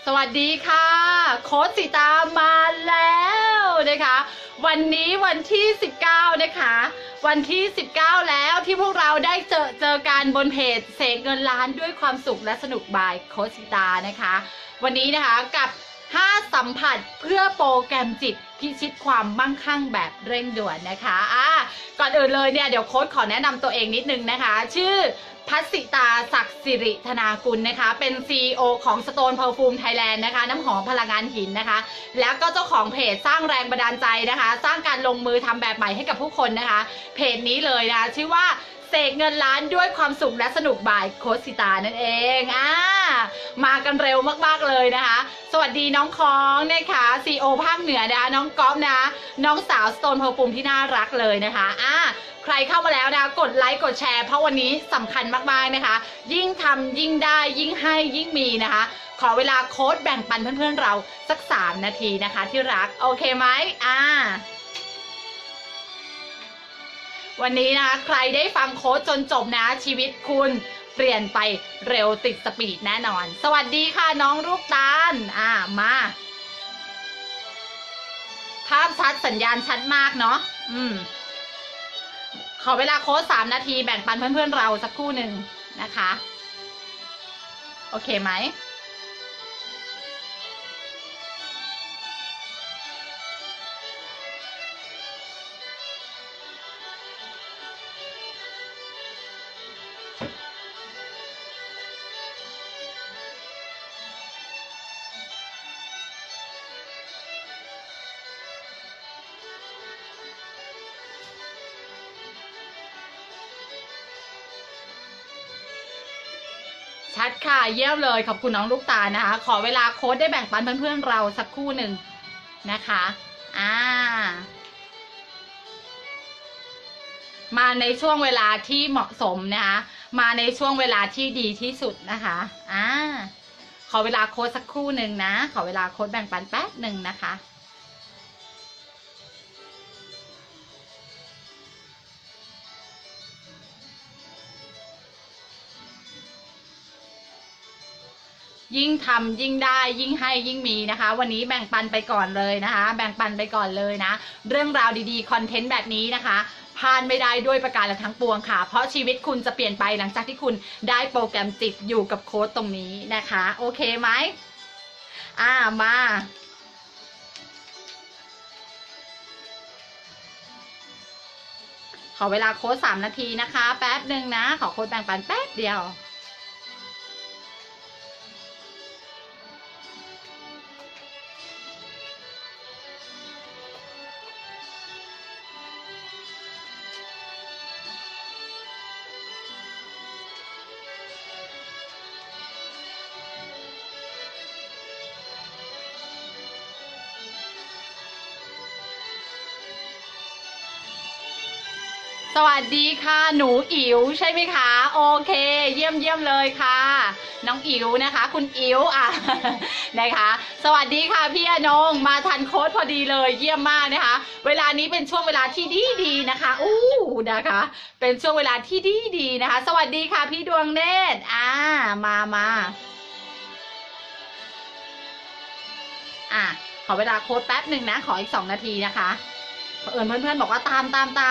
สวัสดีค่ะโค้ชสีตามาแล้วนะคะวันนี้วันที่19นะคะวันที่19แล้วที่พวกเราได้เจอกันบนเพจเสกเงินล้านด้วยความสุขและสนุกบายโค้ชสีตานะคะวันนี้นะคะกับ5สัมผัสเพื่อโปรแกรมจิตพิชิตความมั่งคั่งแบบเร่งด่วนนะคะก่อนอื่นเลยเนี่ยเดี๋ยวโค้ชขอแนะนำตัวเองนิดนึงนะคะชื่อพัสิตาศักดิ์สิริธนากุลนะคะเป็น CEO ของ Stone Perfume Thailand นะคะน้ำหอมพลังงานหินนะคะแล้วก็เจ้าของเพจสร้างแรงบันดาลใจนะคะสร้างการลงมือทำแบบใหม่ให้กับผู้คนนะคะเพจนี้เลยนะคะชื่อว่าเสกเงินล้านด้วยความสุขและสนุกบ่ายโค้ชสิตานั่นเองมากันเร็วมากๆเลยนะคะสวัสดีน้องคองนะคะ CEO ภาคเหนือนะคะน้องก๊อฟนะน้องสาว Stone Perfume ที่น่ารักเลยนะคะใครเข้ามาแล้วนะกดไลค์กดแชร์เพราะวันนี้สำคัญมากๆนะคะยิ่งทำยิ่งได้ยิ่งให้ยิ่งมีนะคะขอเวลาโค้ชแบ่งปันเพื่อนๆเราสัก3 นาทีนะคะที่รักโอเคไหมวันนี้นะคะใครได้ฟังโค้ชจนจบนะชีวิตคุณเปลี่ยนไปเร็วติดสปีดแน่นอนสวัสดีค่ะน้องลูกตาลมาภาพชัดสัญญาณชัดมากเนาะขอเวลาโค้ช3 นาทีแบ่งปันเพื่อนๆเราสักครู่หนึ่งนะคะโอเคไหมชัดค่ะเยี่ยมเลยขอบคุณน้องลูกตานะคะขอเวลาโค้ชได้แบ่งปันเพื่อนๆเราสักครู่หนึ่งนะคะมาในช่วงเวลาที่เหมาะสมนะคะมาในช่วงเวลาที่ดีที่สุดนะคะขอเวลาโค้ชสักครู่หนึ่งนะขอเวลาโค้ชแบ่งปันแป๊บหนึ่งนะคะยิ่งทำยิ่งได้ยิ่งให้ยิ่งมีนะคะวันนี้แบ่งปันไปก่อนเลยนะคะแบ่งปันไปก่อนเลยนะเรื่องราวดีๆคอนเทนต์แบบนี้นะคะพลาดไม่ได้ด้วยประการทั้งปวงค่ะเพราะชีวิตคุณจะเปลี่ยนไปหลังจากที่คุณได้โปรแกรมจิตอยู่กับโค้ชตรงนี้นะคะโอเคไหมมาขอเวลาโค้ช3 นาทีนะคะแป๊บหนึ่งนะขอโค้ชแบ่งปันแป๊บเดียวสวัสดีค่ะหนูอิ๋วใช่ไหมคะโอเคเยี่ยมเลยค่ะน้องอิ๋วนะคะคุณอิ๋วนะคะสวัสดีค่ะพี่อนงมาทันโค้ดพอดีเลยเยี่ยมมากนะคะเวลานี้เป็นช่วงเวลาที่ดีนะคะนะคะเป็นช่วงเวลาที่ดีนะคะสวัสดีค่ะพี่ดวงเนตรมาขอเวลาโค้ดแป๊บหนึ่งนะขออีก2 นาทีนะคะเพื่อนๆบอกว่าตา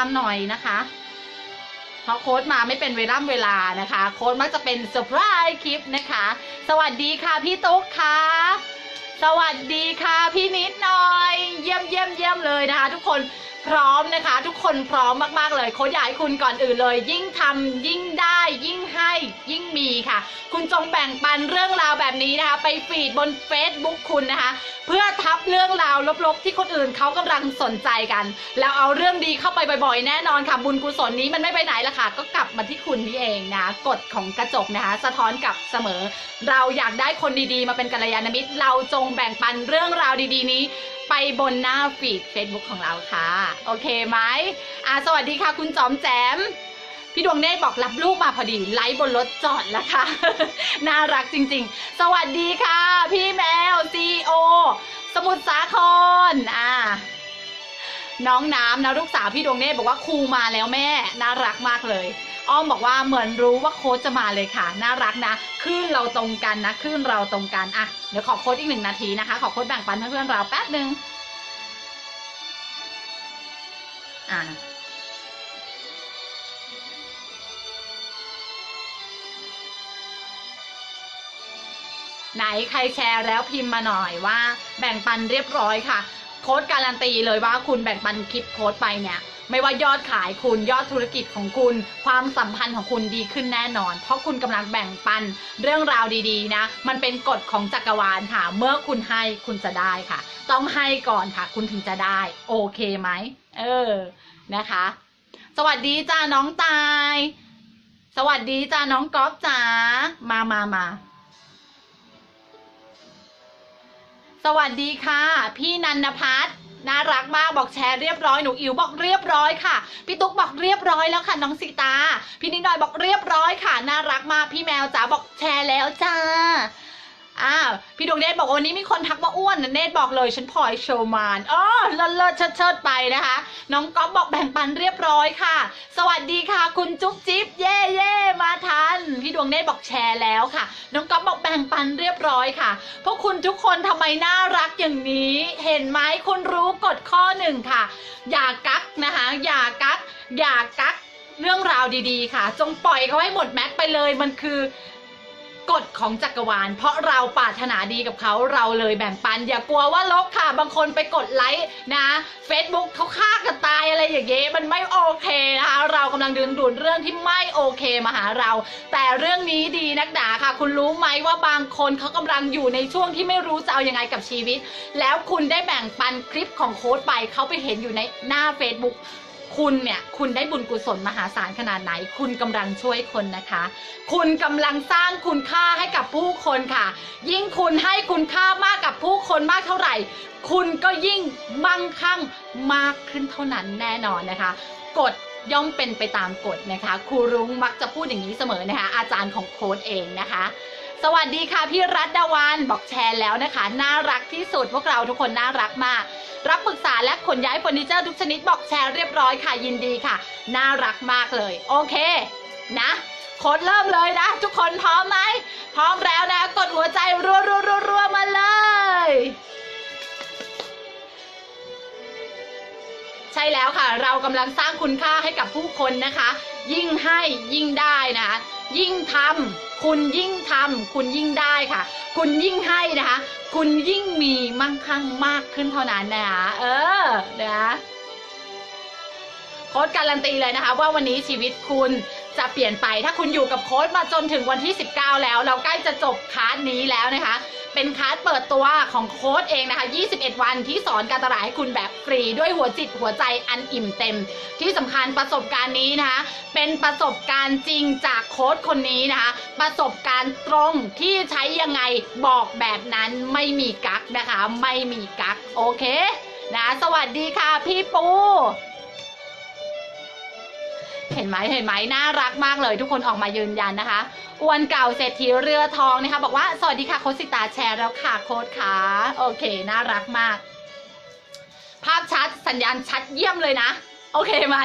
มหน่อยนะคะเพราะโค้ดมาไม่เป็นเวลานะคะโค้ดมักจะเป็นเซอร์ไพรส์คลิปนะคะสวัสดีค่ะพี่ตุ๊กค่ะสวัสดีค่ะพี่นิดหน่อยเยี่ยมเลยนะคะทุกคนพร้อมนะคะทุกคนพร้อมมากๆเลยโค้ดอยากให้คุณก่อนอื่นเลยยิ่งทำยิ่งได้ยิ่งให้ยิ่งมีค่ะคุณจงแบ่งปันเรื่องราวแบบนี้นะคะไปฟีดบน Facebook คุณนะคะเพื่อทับเรื่องราวลบๆที่คนอื่นเขากำลังสนใจกันแล้วเอาเรื่องดีเข้าไปบ่อยๆแน่นอนค่ะบุญกุศลนี้มันไม่ไปไหนละค่ะก็กลับมาที่คุณนี่เองนะกฎของกระจกนะคะสะท้อนกลับเสมอเราอยากได้คนดีๆมาเป็นกัลยาณมิตรเราจงแบ่งปันเรื่องราวดีๆนี้ไปบนหน้าฟีด Facebook ของเราค่ะโอเคไหมสวัสดีค่ะคุณจอมแจมพี่ดวงเนตรบอกรับลูกมาพอดีไลฟ์บนรถจอดแล้วค่ะ น่ารักจริงๆสวัสดีค่ะพี่แมว CEO สมุทรสาครน้องน้ำนะลูกสาวพี่ดวงเนตรบอกว่าครูมาแล้วแม่น่ารักมากเลย อ้อมบอกว่าเหมือนรู้ว่าโค้ชจะมาเลยค่ะน่ารักนะคลื่นเราตรงกันนะคลื่นเราตรงกันอ่ะเดี๋ยวขอโค้ชอีก1 นาทีนะคะขอโค้ชแบ่งปันเพื่อนๆเราแป๊บนึงไหนใครแชร์แล้วพิมพ์มาหน่อยว่าแบ่งปันเรียบร้อยค่ะโค้ชการันตีเลยว่าคุณแบ่งปันคลิปโค้ชไปเนี่ยไม่ว่ายอดขายคุณยอดธุรกิจของคุณความสัมพันธ์ของคุณดีขึ้นแน่นอนเพราะคุณกำลังแบ่งปันเรื่องราวดีๆนะมันเป็นกฎของจักรวาลค่ะเมื่อคุณให้คุณจะได้ค่ะต้องให้ก่อนค่ะคุณถึงจะได้โอเคไหมนะคะสวัสดีจ้าน้องตายสวัสดีจ้าน้องก๊อฟจ๋ามาสวัสดีค่ะพี่นันพัฒน์น่ารักมากบอกแชร์เรียบร้อยหนูอิ๋วบอกเรียบร้อยค่ะพี่ตุ๊กบอกเรียบร้อยแล้วค่ะน้องสีตาพี่นิดหน่อยบอกเรียบร้อยค่ะน่ารักมากพี่แมวจ๋าบอกแชร์แล้วจ้าพี่ดวงเนตรบอกวันนี้มีคนทักว่าอ้วนเนตรบอกเลยฉันพลอยโชว์มานเลิศเชิดไปนะคะน้องก๊อฟบอกแบ่งปันเรียบร้อยค่ะสวัสดีค่ะคุณจุ๊บจิ๊บเย่มาทันพี่ดวงเนตรบอกแชร์แล้วค่ะน้องก๊อฟบอกแบ่งปันเรียบร้อยค่ะพวกคุณทุกคนทำไมน่ารักอย่างนี้เห็นไหมคุณรู้กฎข้อ1ค่ะอย่ากักนะคะอย่ากักเรื่องราวดีๆค่ะจงปล่อยเขาให้หมดแม็กไปเลยมันคือกฎของจักรวาลเพราะเราปรารถนาดีกับเขาเราเลยแบ่งปันอย่ากลัวว่าลบค่ะบางคนไปกดไลค์นะ Facebook เขาฆ่ากันตายอะไรอย่างเงี้ยมันไม่โอเคนะคะเรากำลังดึงดูดเรื่องที่ไม่โอเคมาหาเราแต่เรื่องนี้ดีนักหนาค่ะคุณรู้ไหมว่าบางคนเขากำลังอยู่ในช่วงที่ไม่รู้จะเอายังไงกับชีวิตแล้วคุณได้แบ่งปันคลิปของโค้ชไปเขาไปเห็นอยู่ในหน้า Facebookคุณได้บุญกุศลมหาศาลขนาดไหนคุณกำลังช่วยคนนะคะคุณกำลังสร้างคุณค่าให้กับผู้คนค่ะยิ่งคุณให้คุณค่ามากกับผู้คนมากเท่าไหร่คุณก็ยิ่งมั่งคั่งมากขึ้นเท่านั้นแน่นอนนะคะกฎย่อมเป็นไปตามกฎนะคะครูรุ้งมักจะพูดอย่างนี้เสมอนะคะอาจารย์ของโค้ชเองนะคะสวัสดีค่ะพี่รัตดาวันบอกแชร์แล้วนะคะน่ารักที่สุดพวกเราทุกคนน่ารักมากรับปรึกษาและขนย้ายเฟอร์นิเจอร์ทุกชนิดบอกแชร์เรียบร้อยค่ะยินดีค่ะน่ารักมากเลยโอเคนะโค้ดเริ่มเลยนะทุกคนพร้อมไหมพร้อมแล้วนะกดหัวใจรัวมาเลยใช่แล้วค่ะเรากำลังสร้างคุณค่าให้กับผู้คนนะคะยิ่งให้ยิ่งได้นะคะยิ่งทำคุณยิ่งทำคุณยิ่งได้ค่ะคุณยิ่งให้นะคะคุณยิ่งมีมั่งคั่งมากขึ้นเท่านั้นนะคะนะโค้ชการันตีเลยนะคะว่าวันนี้ชีวิตคุณจะเปลี่ยนไปถ้าคุณอยู่กับโค้ชมาจนถึงวันที่19แล้วเราใกล้จะจบคลาสนี้แล้วนะคะเป็นคลาสเปิดตัวของโค้ชเองนะคะ21วันที่สอนการตลาดให้คุณแบบฟรีด้วยหัวจิตหัวใจอันอิ่มเต็มที่สำคัญประสบการณ์นี้นะคะเป็นประสบการณ์จริงจากโค้ชคนนี้นะคะประสบการณ์ตรงที่ใช้ยังไงบอกแบบนั้นไม่มีกั๊กนะคะไม่มีกั๊กโอเคนะสวัสดีค่ะพี่ปูเห็นไหมน่ารักมากเลยทุกคนออกมายืนยันนะคะอ้วนเก่าเศรษฐีเรือทองนะคะบอกว่าสวัสดีค่ะโค้ชสิตาแชร์แล้วค่ะโค้ชค่ะโอเคน่ารักมากภาพชัดสัญญาณชัดเยี่ยมเลยนะโอเคไหม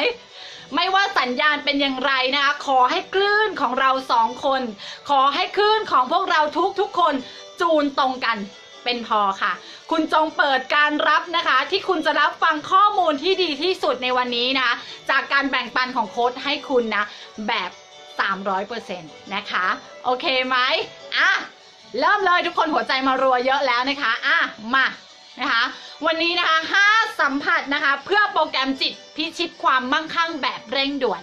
ไม่ว่าสัญญาณเป็นอย่างไรนะคะขอให้คลื่นของเรา2คนขอให้คลื่นของพวกเราทุกคนจูนตรงกันเป็นพอค่ะคุณจงเปิดการรับนะคะที่คุณจะรับฟังข้อมูลที่ดีที่สุดในวันนี้นะคะจากการแบ่งปันของโค้ชให้คุณนะแบบ300% นะคะโอเคไหมเริ่มเลยทุกคนหัวใจมารัวเยอะแล้วนะคะมานะคะวันนี้นะคะ5สัมผัสนะคะเพื่อโปรแกรมจิตพิชิตความมั่งคั่งแบบเร่งด่วน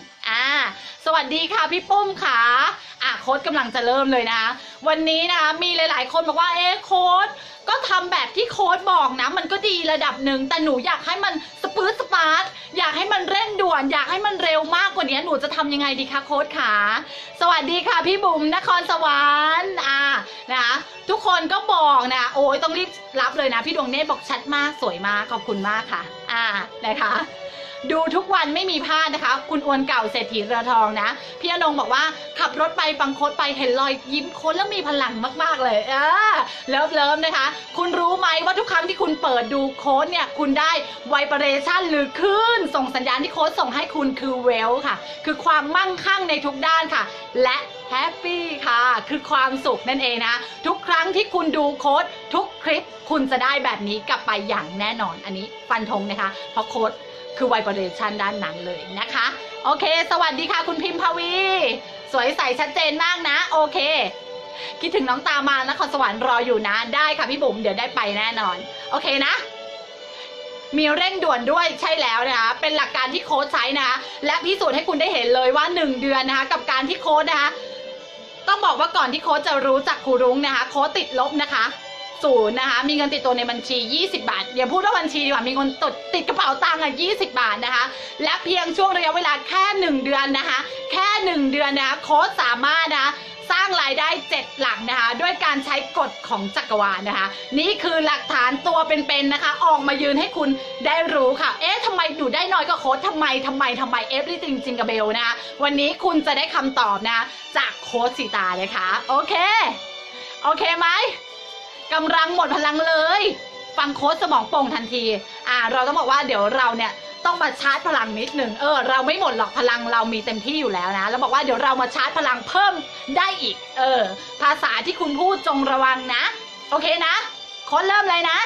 สวัสดีค่ะพี่ปุ้มค่ะโค้ชกำลังจะเริ่มเลยนะวันนี้นะคะมีหลายๆคนบอกว่าโค้ชก็ทำแบบที่โค้ชบอกนะมันก็ดีระดับหนึ่งแต่หนูอยากให้มันสปื๊ดสปาร์ตอยากให้มันเร่งด่วนอยากให้มันเร็วมากกว่านี้หนูจะทำยังไงดีคะโค้ชขาสวัสดีค่ะพี่บุ๋มนครสวรรค์นะคะทุกคนก็บ บอกนะโอ้ยต้องรีบรับเลยนะพี่ดวงเนตรบอกชัดมากสวยมากขอบคุณมากค่ะนะคะดูทุกวันไม่มีพลาดนะคะคุณอวนเก่าเศรษฐีเรือทองนะพี่อนงบอกว่าขับรถไปฟังโค้ดไปเห็นรอยยิ้มโค้ดแล้วมีพลังมากๆเลยเลิฟนะคะคุณรู้ไหมว่าทุกครั้งที่คุณเปิดดูโค้ดเนี่ยคุณได้ไวเบรชั่นหรือคลื่นส่งสัญญาณที่โค้ดส่งให้คุณคือเวลค่ะคือความมั่งคั่งในทุกด้านค่ะและแฮปปี้ค่ะคือความสุขนั่นเองนะทุกครั้งที่คุณดูโค้ดทุกคลิปคุณจะได้แบบนี้กลับไปอย่างแน่นอนอันนี้ฟันธงนะคะเพราะโค้ดคือไวเบรชั่นด้านนั้นเลยนะคะโอเคสวัสดีค่ะคุณพิมพาวีสวยใสชัดเจนมากนะโอเคคิดถึงน้องตามานครสวรรค์รออยู่นะได้ค่ะพี่บุ๋มเดี๋ยวได้ไปแน่นอนโอเคนะมีเร่งด่วนด้วยใช่แล้วนะคะเป็นหลักการที่โค้ชใช้นะคะและพิสูจน์ให้คุณได้เห็นเลยว่า1 เดือนนะคะกับการที่โค้ชนะคะต้องบอกว่าก่อนที่โค้ชจะรู้จักครูรุ้งนะคะโค้ชติดลบนะคะ0นะคะมีเงินติดตัวในบัญชี20 บาทอย่าพูดว่าบัญชีดีกว่ามีเงินติดกระเป๋าตังค์20 บาทนะคะและเพียงช่วงระยะเวลาแค่1 เดือนนะคะแค่1 เดือนนะคะโค้ชสามารถนะคะสร้างรายได้7 หลักนะคะด้วยการใช้กฎของจักรวาลนะคะนี่คือหลักฐานตัวเป็นๆนะคะออกมายืนให้คุณได้รู้ค่ะเอ๊ะทำไมหนูได้น้อยกว่าโค้ชทำไมeverything จริงกับเบลนะคะวันนี้คุณจะได้คำตอบนะคะจากโค้ชสีตาเลยค่ะโอเคไหมกำลังหมดพลังเลยฟังโค้ชสมองโป่งทันทีเราต้องบอกว่าเดี๋ยวเราเนี่ยต้องมาชาร์จพลังนิดหนึ่งเราไม่หมดหรอกพลังเรามีเต็มที่อยู่แล้วนะแล้วบอกว่าเดี๋ยวเรามาชาร์จพลังเพิ่มได้อีกภาษาที่คุณพูดจงระวังนะโอเคนะโค้ชเริ่มเลยนะ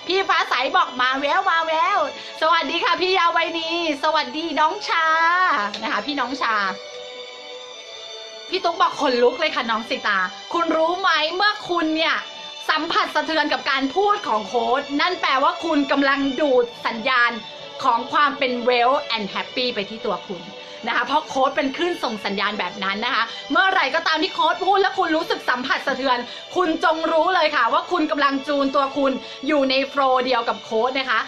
พี่ฟ้าใสบอกมาแววสวัสดีค่ะพี่ยาวัยนีสวัสดีน้องชานะคะพี่น้องชาพี่ตุ๊กบอกขนลุกเลยค่ะน้องสิตาคุณรู้ไหมเมื่อคุณเนี่ยสัมผัสสะเทือนกับการพูดของโค้ดนั่นแปลว่าคุณกำลังดูดสัญญาณของความเป็น well and happy ไปที่ตัวคุณนะคะเพราะโค้ดเป็นคลื่นส่งสัญญาณแบบนั้นนะคะเมื่อไหร่ก็ตามที่โค้ดพูดแล้วคุณรู้สึกสัมผัสสะเทือนคุณจงรู้เลยค่ะว่าคุณกำลังจูนตัวคุณอยู่ในโฟลว์เดียวกับโค้ดนะคะ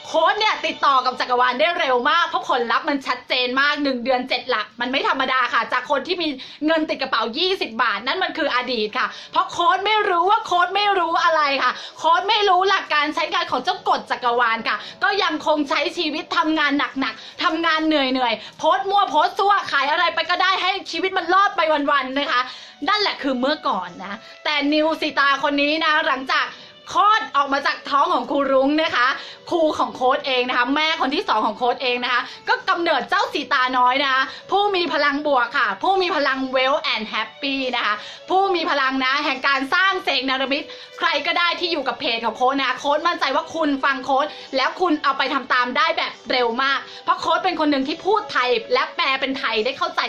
โค้ดเนี่ยติดต่อกับจักรวาลได้เร็วมากเพราะผลลัพธ์มันชัดเจนมาก1 เดือน 7 หลักมันไม่ธรรมดาค่ะจากคนที่มีเงินติดกระเป๋า20 บาทนั่นมันคืออดีตค่ะเพราะโค้ดไม่รู้ว่าโค้ดไม่รู้อะไรค่ะโค้ดไม่รู้หลักการใช้งานของเจ้ากฎจักรวาลค่ะก็ยังคงใช้ชีวิตทำงานหนักๆทำงานเหนื่อยโพสต์มั่วโพสต์ซั่วขายอะไรไปก็ได้ให้ชีวิตมันรอดไปวันๆนะคะนั่นแหละคือเมื่อก่อนนะแต่นิวสิตาคนนี้นะหลังจากคลอดออกมาจากท้องของครูรุ้งนะคะครูของโค้ดเองนะคะแม่คนที่2ของโค้ดเองนะคะก็กำเนิดเจ้าสีตาน้อยนะคะผู้มีพลังบวกค่ะผู้มีพลัง well and happy นะคะผู้มีพลังนะแห่งการสร้างเสกนรมิตใครก็ได้ที่อยู่กับเพจของโค้ดนะโค้ดมั่นใจว่าคุณฟังโค้ดแล้วคุณเอาไปทำตามได้แบบเร็วมากเพราะโค้ดเป็นคนหนึ่งที่พูดไทยและแปลเป็นไทยได้เข้าใจ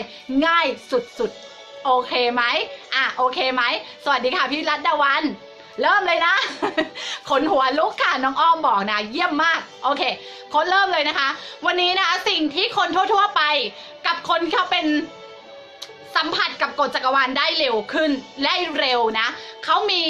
ง่ายสุดๆโอเคไหมโอเคไหมสวัสดีค่ะพี่รัตดาวันเริ่มเลยนะ ขนหัวลุกค่ะน้องอ้อมบอกนะเยี่ยมมากโอเคคนเริ่มเลยนะคะวันนี้นะคะสิ่งที่คนทั่วๆไปกับคนที่เขาเป็นสัมผัสกับกฎจักรวาลได้เร็วขึ้นได้เร็วนะเขามี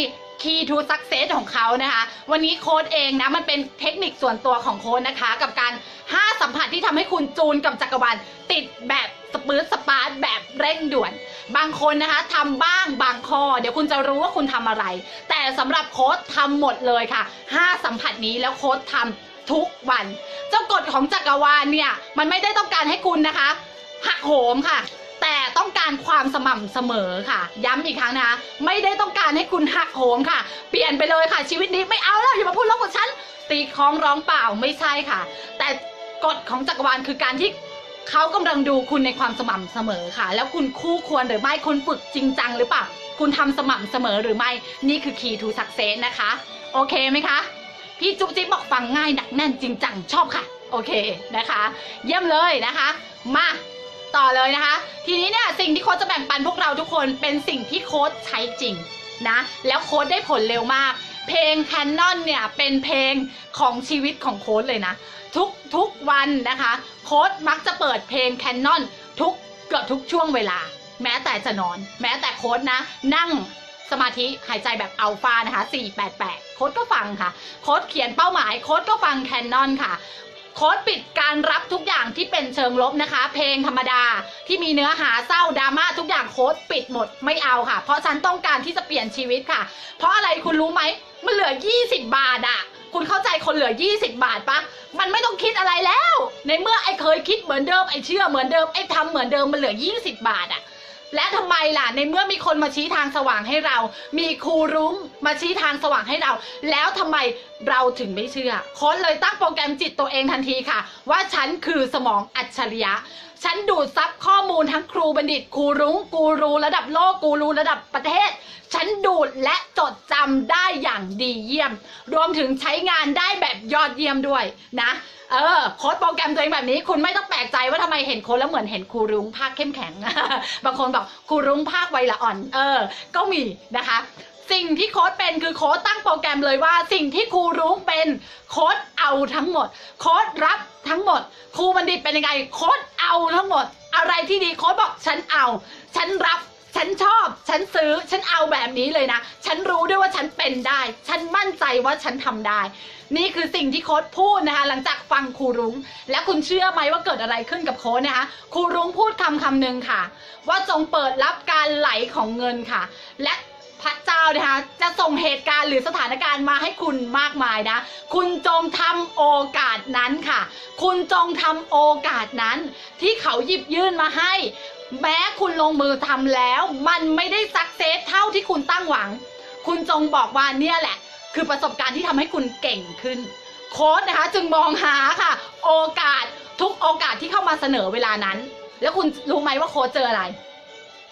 key to success ของเขานะคะวันนี้โค้ดเองนะมันเป็นเทคนิคส่วนตัวของโค้ดนะคะกับการ5สัมผัสที่ทำให้คุณจูนกับจักรวาลติดแบบสปื๊ดสปาร์ตแบบเร่งด่วนบางคนนะคะทำบ้างบางข้อเดี๋ยวคุณจะรู้ว่าคุณทำอะไรแต่สำหรับโค้ดทำหมดเลยค่ะ5สัมผัสนี้แล้วโค้ดทำทุกวันเจ้ากฎของจักรวาลเนี่ยมันไม่ได้ต้องการให้คุณนะคะหักโหมค่ะแต่ต้องการความสม่ำเสมอค่ะย้ำอีกครั้งนะคะไม่ได้ต้องการให้คุณหักโหมค่ะเปลี่ยนไปเลยค่ะชีวิตนี้ไม่เอาแล้วอย่ามาพูดลบกับฉันตีคล้องร้องเปล่าไม่ใช่ค่ะแต่กฎของจักรวาลคือการที่เขากำลังดูคุณในความสม่ำเสมอค่ะแล้วคุณคู่ควรหรือไม่คุณฝึกจริงจังหรือเปล่าคุณทำสม่ำเสมอหรือไม่นี่คือ key to success นะคะโอเคไหมคะพี่จุ๊บจิ๊บบอกฟังง่ายหนักแน่นจริงจังชอบค่ะโอเคนะคะเยี่ยมเลยนะคะมาต่อเลยนะคะทีนี้เนี่ยสิ่งที่โค้ชจะแบ่งปันพวกเราทุกคนเป็นสิ่งที่โค้ชใช้จริงนะแล้วโค้ชได้ผลเร็วมากเพลง Canon เนี่ยเป็นเพลงของชีวิตของโค้ชเลยนะทุกวันนะคะโค้ชมักจะเปิดเพลง Canon เกือบทุกช่วงเวลาแม้แต่จะนอนแม้แต่โค้ชนะนั่งสมาธิหายใจแบบอัลฟานะคะ488โค้ชก็ฟังค่ะโค้ชเขียนเป้าหมายโค้ชก็ฟัง Canon ค่ะ โค้ดปิดการรับทุกอย่างที่เป็นเชิงลบนะคะเพลงธรรมดาที่มีเนื้อหาเศร้าดราม่าทุกอย่างโค้ดปิดหมดไม่เอาค่ะเพราะฉันต้องการที่จะเปลี่ยนชีวิตค่ะเพราะอะไรคุณรู้ไหมมันเหลือ20 บาทอะคุณเข้าใจคนเหลือ20 บาทปะมันไม่ต้องคิดอะไรแล้วในเมื่อไอ้เคยคิดเหมือนเดิมไอ้เชื่อเหมือนเดิมไอ้ทำเหมือนเดิมมันเหลือ20 บาทอะและทำไมล่ะในเมื่อมีคนมาชี้ทางสว่างให้เรามีครูรุ้งมาชี้ทางสว่างให้เราแล้วทำไมเราถึงไม่เชื่อโค้ดเลยตั้งโปรแกรมจิตตัวเองทันทีค่ะว่าฉันคือสมองอัจฉริยะฉันดูดซับข้อมูลทั้งครูบัณฑิตครูรุ้งกูรูระดับโลกกูรูระดับประเทศฉันดูดและจดจำได้อย่างดีเยี่ยมรวมถึงใช้งานได้แบบยอดเยี่ยมด้วยนะโค้ดโปรแกรมตัวเองแบบนี้คุณไม่ต้องแปลกใจว่าทำไมเห็นโค้ดแล้วเหมือนเห็นครูรุ้งภาคเข้มแข็ง บางคนบอกครูรุ้งภาคไวละอ่อนก็มีนะคะสิ่งที่โค้ดเป็นคือโค้ดตั้งโปรแกรมเลยว่าสิ่งที่ครูรุ้งเป็นโค้ดเอาทั้งหมดโค้ดรับทั้งหมดครูบัณฑิตเป็นยังไงโค้ดเอาทั้งหมดอะไรที่ดีโค้ดบอกฉันเอาฉันรับฉันชอบฉันซื้อฉันเอาแบบนี้เลยนะฉันรู้ด้วยว่าฉันเป็นได้ฉันมั่นใจว่าฉันทำได้นี่คือสิ่งที่โค้ดพูดนะคะหลังจากฟังครูรุ้งและคุณเชื่อไหมว่าเกิดอะไรขึ้นกับโค้ดนะคะครูรุ้งพูดคำหนึ่งค่ะว่าจงเปิดรับการไหลของเงินค่ะและพระเจ้านะคะจะส่งเหตุการณ์หรือสถานการณ์มาให้คุณมากมายนะคุณจงทำโอกาสนั้นค่ะคุณจงทำโอกาสนั้นที่เขาหยิบยื่นมาให้แม้คุณลงมือทำแล้วมันไม่ได้สักเซสเท่าที่คุณตั้งหวังคุณจงบอกว่าเนี่ยแหละคือประสบการณ์ที่ทำให้คุณเก่งขึ้นโค้ดนะคะจึงมองหาค่ะโอกาสทุกโอกาสที่เข้ามาเสนอเวลานั้นแล้วคุณรู้ไหมว่าโค้ดเจออะไร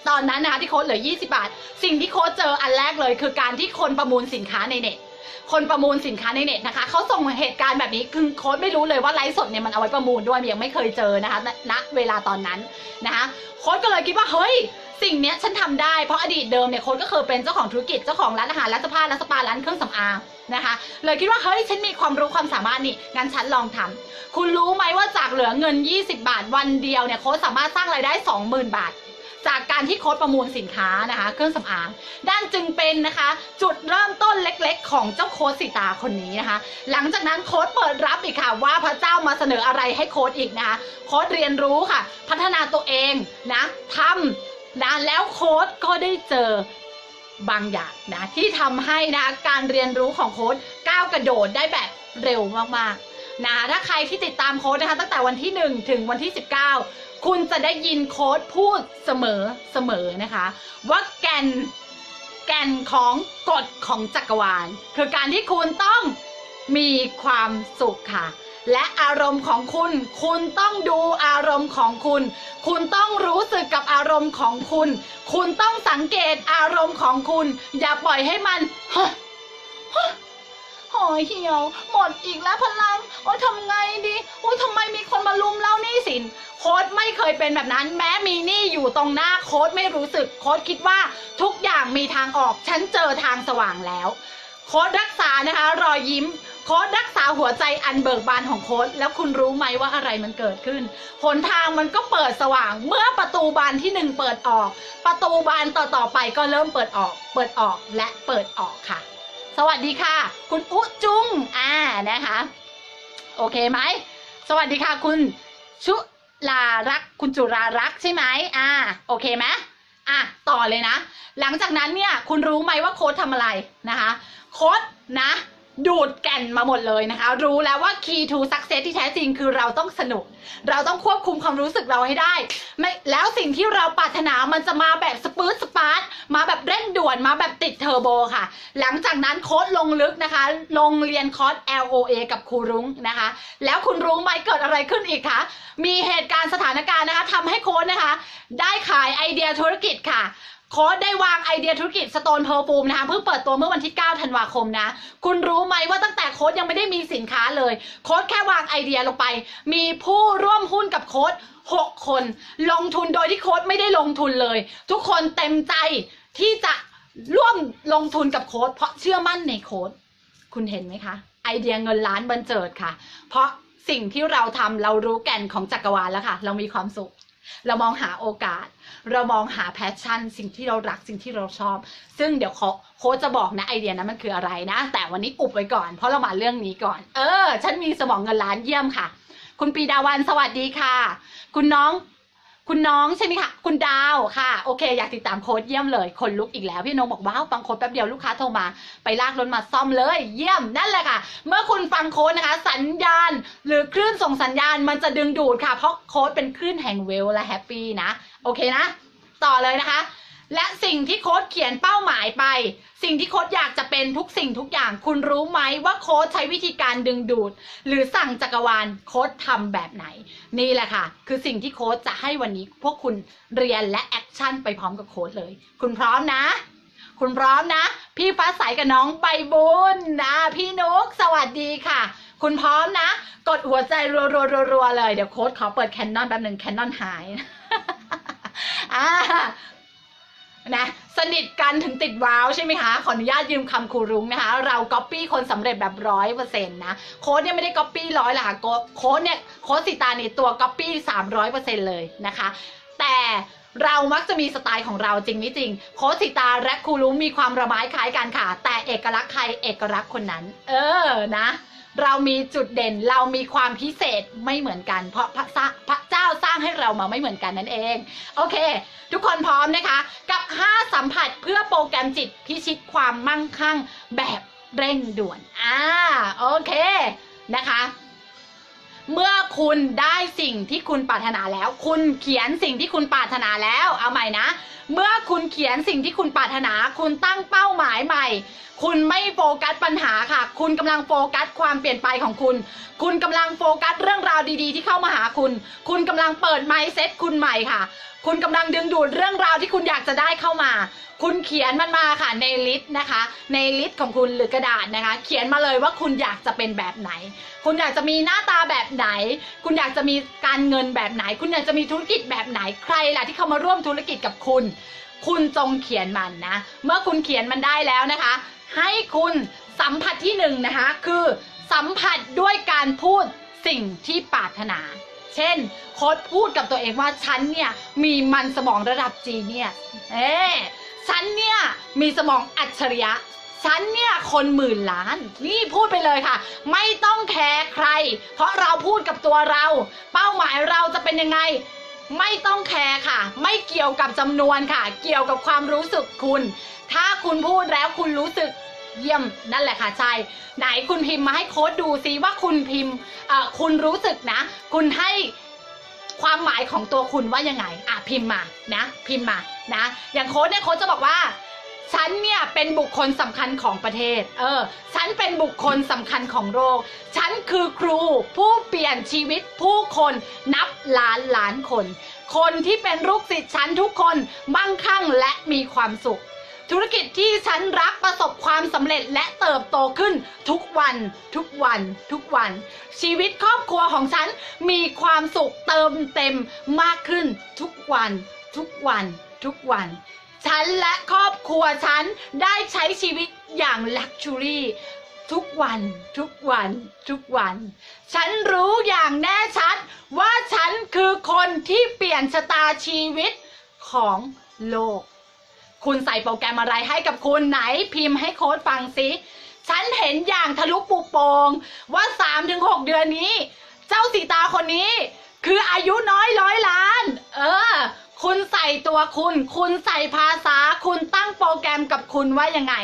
ตอนนั้นนะคะที่โค้ดเหลือ20 บาทสิ่งที่โค้ดเจออันแรกเลยคือการที่คนประมูลสินค้าในเน็ตคนประมูลสินค้าในเน็ตนะคะเขาส่งเหตุการณ์แบบนี้คือโค้ดไม่รู้เลยว่าไลฟ์สดเนี่ยมันเอาไว้ประมูลด้วยยังไม่เคยเจอนะคะณเวลาตอนนั้นนะคะโค้ดก็เลยคิดว่าเฮ้ยสิ่งนี้ฉันทำได้เพราะอดีตเดิมเนี่ยโค้ดก็เคยเป็นเจ้าของธุรกิจเจ้าของร้านอาหารร้านเสื้อผ้าร้านสปาร้านเครื่องสำอางนะคะเลยคิดว่าเฮ้ยฉันมีความรู้ความสามารถนี่งั้นฉันลองทำคุณรู้ไหมว่าจากเหลือเงิน20 บาทวันเดียวเนี่ยโค้ดสามารถสร้างรายได้ 20,000 บาทจากการที่โค้ดประมูลสินค้านะคะเครื่องสำอางด้านจึงเป็นนะคะจุดเริ่มต้นเล็กๆของเจ้าโค้ดสิตาคนนี้นะคะหลังจากนั้นโค้ดเปิดรับอีกค่ะว่าพระเจ้ามาเสนออะไรให้โค้ดอีกนะคะโค้ดเรียนรู้ค่ะพัฒนาตัวเองนะทำนะแล้วโค้ดก็ได้เจอบางอย่างนะที่ทำให้นะการเรียนรู้ของโค้ดก้าวกระโดดได้แบบเร็วมากๆนะถ้าใครที่ติดตามโค้ดนะคะตั้งแต่วันที่1ถึงวันที่19คุณจะได้ยินโค้ดพูดเสมอนะคะว่าแก่นของกฎของจักรวาลคือการที่คุณต้องมีความสุขค่ะและอารมณ์ของคุณต้องดูอารมณ์ของคุณต้องรู้สึกกับอารมณ์ของคุณต้องสังเกตอารมณ์ของคุณอย่าปล่อยให้มันห่อเหี่ยวหมดอีกแล้วพลังโอ๊ยทำไงดีโอ๊ยทำไมมีคนมาลุมเล่าหนี้สินโค้ดไม่เคยเป็นแบบนั้นแม้มีหนี้อยู่ตรงหน้าโค้ดไม่รู้สึกโค้ดคิดว่าทุกอย่างมีทางออกฉันเจอทางสว่างแล้วโค้ดรักษานะคะรอยยิ้มโค้ดรักษาหัวใจอันเบิกบานของโค้ดแล้วคุณรู้ไหมว่าอะไรมันเกิดขึ้นหนทางมันก็เปิดสว่างเมื่อประตูบานที่1เปิดออกประตูบานต่อไปก็เริ่มเปิดออกและเปิดออกค่ะสวัสดีค่ะคุณอุจุงนะคะโอเคไหมสวัสดีค่ะคุณชุลารักคุณจุรารักใช่ไหมโอเคไหมต่อเลยนะหลังจากนั้นเนี่ยคุณรู้ไหมว่าโค้ดทำอะไรนะคะโค้ดนะดูดแก่นมาหมดเลยนะคะรู้แล้วว่า key to success ที่แท้จริงคือเราต้องสนุกเราต้องควบคุมความรู้สึกเราให้ได้แล้วสิ่งที่เราปรารถนามันจะมาแบบสปื๊ดสปาร์ตมาแบบเร่งด่วนมาแบบติดเทอร์โบค่ะหลังจากนั้นโค้ดลงลึกนะคะลงเรียนคอร์ส LOA กับครูรุ้งนะคะแล้วคุณรู้ไหมเกิดอะไรขึ้นอีกคะมีเหตุการณ์สถานการณ์นะคะทำให้โค้ดนะคะได้ขายไอเดียธุรกิจค่ะโค้ดได้วางไอเดียธุรกิจ Stone Perfume นะคะเพิ่งเปิดตัวเมื่อวันที่9 ธันวาคมนะคุณรู้ไหมว่าตั้งแต่โค้ดยังไม่ได้มีสินค้าเลยโค้ดแค่วางไอเดียลงไปมีผู้ร่วมหุ้นกับโค้ด6 คนลงทุนโดยที่โค้ดไม่ได้ลงทุนเลยทุกคนเต็มใจที่จะร่วมลงทุนกับโค้ดเพราะเชื่อมั่นในโค้ดคุณเห็นไหมคะไอเดียเงินล้านบันเจิดค่ะเพราะสิ่งที่เราทำเรารู้แก่นของจักรวาลแล้วค่ะเรามีความสุขเรามองหาโอกาสเรามองหาแพชชั่นสิ่งที่เรารักสิ่งที่เราชอบซึ่งเดี๋ยวโค้ชจะบอกนะไอเดียนั้นมันคืออะไรนะแต่วันนี้อุบไว้ก่อนเพราะเรามาเรื่องนี้ก่อนฉันมีสมองเงินล้านเยี่ยมค่ะ คุณปีดาวันสวัสดีค่ะ คุณน้องใช่ไหมคะคุณดาวค่ะโอเคอยากติดตามโค้ดเยี่ยมเลยคนลุกอีกแล้วพี่นงบอกว้าวฟังโค้ดแป๊บเดียวลูกค้าโทรมาไปลากรถมาซ่อมเลยเยี่ยมนั่นแหละค่ะเมื่อคุณฟังโค้ดนะคะสัญญาณหรือคลื่นส่งสัญญาณมันจะดึงดูดค่ะเพราะโค้ดเป็นคลื่นแห่งเวลและแฮปปี้นะโอเคนะต่อเลยนะคะและสิ่งที่โค้ดเขียนเป้าหมายไปสิ่งที่โค้ดอยากจะเป็นทุกสิ่งทุกอย่างคุณรู้ไหมว่าโค้ดใช้วิธีการดึงดูดหรือสั่งจักรวาลโค้ดทำแบบไหนนี่แหละค่ะคือสิ่งที่โค้ดจะให้วันนี้พวกคุณเรียนและแอคชั่นไปพร้อมกับโค้ดเลยคุณพร้อมนะคุณพร้อมนะพี่ฟ้าใสกับน้องใบบุญนะพี่นุ๊กสวัสดีค่ะคุณพร้อมนะกดหัวใจรัวๆเลยเดี๋ยวโค้ดขอเปิดแคนนอนแป๊บนึงแคนนอนหายนะสนิทกันถึงติดว้าวใช่ไหมคะขออนุญาตยืมคำครูรุ้งนะคะเราก๊อปปี้คนสำเร็จแบบ100%นะโค้ดเนี่ยไม่ได้ก๊อปปี้100หรอกค่ะโค้ดเนี่ยโค้ดสิตาเนี่ยตัวก๊อปปี้300%เลยนะคะแต่เรามักจะมีสไตล์ของเราจริงไม่จริงโค้ดสิตาและครูรุ้งมีความระไม้คล้ายกันค่ะแต่เอกลักษณ์ใครเอกลักษณ์คนนั้นนะเรามีจุดเด่นเรามีความพิเศษไม่เหมือนกันเพราะพระเจ้าสร้างให้เรามาไม่เหมือนกันนั่นเองโอเคทุกคนพร้อมนะคะกับ5สัมผัสเพื่อโปรแกรมจิตพิชิตความมั่งคั่งแบบเร่งด่วนโอเคนะคะเมื่อคุณได้สิ่งที่คุณปรารถนาแล้วคุณเขียนสิ่งที่คุณปรารถนาแล้วเอาใหม่นะเมื่อคุณเขียนสิ่งที่คุณปรารถนาคุณตั้งเป้าหมายใหม่คุณไม่โฟกัสปัญหาค่ะคุณกำลังโฟกัสความเปลี่ยนไปของคุณคุณกำลังโฟกัสเรื่องราวดีๆที่เข้ามาหาคุณคุณกำลังเปิด mindset คุณใหม่ค่ะคุณกำลังดึงดูดเรื่องราวที่คุณอยากจะได้เข้ามาคุณเขียนมันมาค่ะในลิสต์นะคะในลิสต์ของคุณหรือกระดาษนะคะเขียนมาเลยว่าคุณอยากจะเป็นแบบไหนคุณอยากจะมีหน้าตาแบบไหนคุณอยากจะมีการเงินแบบไหนคุณอยากจะมีธุรกิจแบบไหนใครล่ะที่เข้ามาร่วมธุรกิจกับคุณจงเขียนมันนะเมื่อคุณเขียนมันได้แล้วนะคะให้คุณสัมผัสที่1นะคะคือสัมผัสด้วยการพูดสิ่งที่ปรารถนาเช่นโค้ดพูดกับตัวเองว่าฉันเนี่ยมีมันสมองระดับจีเนี่ยฉันเนี่ยมีสมองอัจฉริยะฉันเนี่ยคนหมื่นล้านนี่พูดไปเลยค่ะไม่ต้องแคร์ใครเพราะเราพูดกับตัวเราเป้าหมายเราจะเป็นยังไงไม่ต้องแคร์ค่ะไม่เกี่ยวกับจำนวนค่ะเกี่ยวกับความรู้สึกคุณถ้าคุณพูดแล้วคุณรู้สึกเยี่ยมนั่นแหละค่ะใช่ไหนคุณพิมพ์มาให้โค้ดดูซิว่าคุณพิมพ์คุณรู้สึกนะคุณให้ความหมายของตัวคุณว่ายังไงพิมพ์มานะพิมพ์มานะอย่างโค้ดเนี่ยโค้ดจะบอกว่าฉันเนี่ยเป็นบุคคลสำคัญของประเทศฉันเป็นบุคคลสำคัญของโลกฉันคือครูผู้เปลี่ยนชีวิตผู้คนนับล้านคนคนที่เป็นลูกศิษย์ฉันทุกคนมั่งคั่งและมีความสุขธุรกิจที่ฉันรักประสบความสำเร็จและเติบโตขึ้นทุกวันชีวิตครอบครัวของฉันมีความสุขเติมเต็มมากขึ้นทุกวันฉันและครอบครัวฉันได้ใช้ชีวิตอย่างลักชัวรี่ทุกวันฉันรู้อย่างแน่ชัดว่าฉันคือคนที่เปลี่ยนชะตาชีวิตของโลกคุณใส่โปรแกรมอะไรให้กับคุณไหนพิมพ์ให้โค้ดฟังสิฉันเห็นอย่างทะลุปุโปงว่า 3-6 เดือนนี้เจ้าสีตาคนนี้คืออายุน้อย100 ล้านคุณใส่ตัวคุณใส่ภาษาคุณตั้งโปรแกรมกับคุณว่ายังไง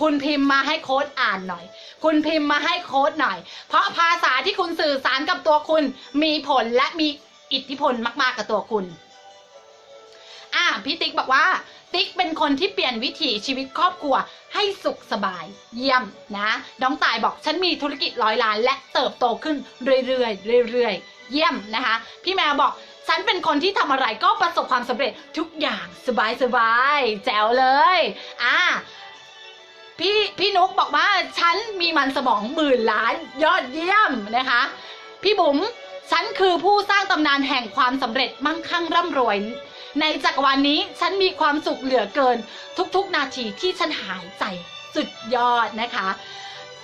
คุณพิมพ์มาให้โค้ดอ่านหน่อยคุณพิมพ์มาให้โค้ดหน่อยเพราะภาษาที่คุณสื่อสารกับตัวคุณมีผลและมีอิทธิพลมากๆกับตัวคุณพี่ติ๊กบอกว่าติ๊กเป็นคนที่เปลี่ยนวิถีชีวิตครอบครัวให้สุขสบายเยี่ยมนะน้องตายบอกฉันมีธุรกิจ100 ล้านและเติบโตขึ้นเรื่อยๆเยี่ยมนะคะพี่แมวบอกฉันเป็นคนที่ทำอะไรก็ประสบความสำเร็จทุกอย่างสบายแจ๋วเลยพี่นุ๊กบอกว่าฉันมีมันสมอง10,000 ล้านยอดเยี่ยมนะคะพี่บุ๋มฉันคือผู้สร้างตำนานแห่งความสำเร็จมั่งคั่งร่ำรวยในจักรวาลนี้ฉันมีความสุขเหลือเกินทุกนาทีที่ฉันหายใจสุดยอดนะคะ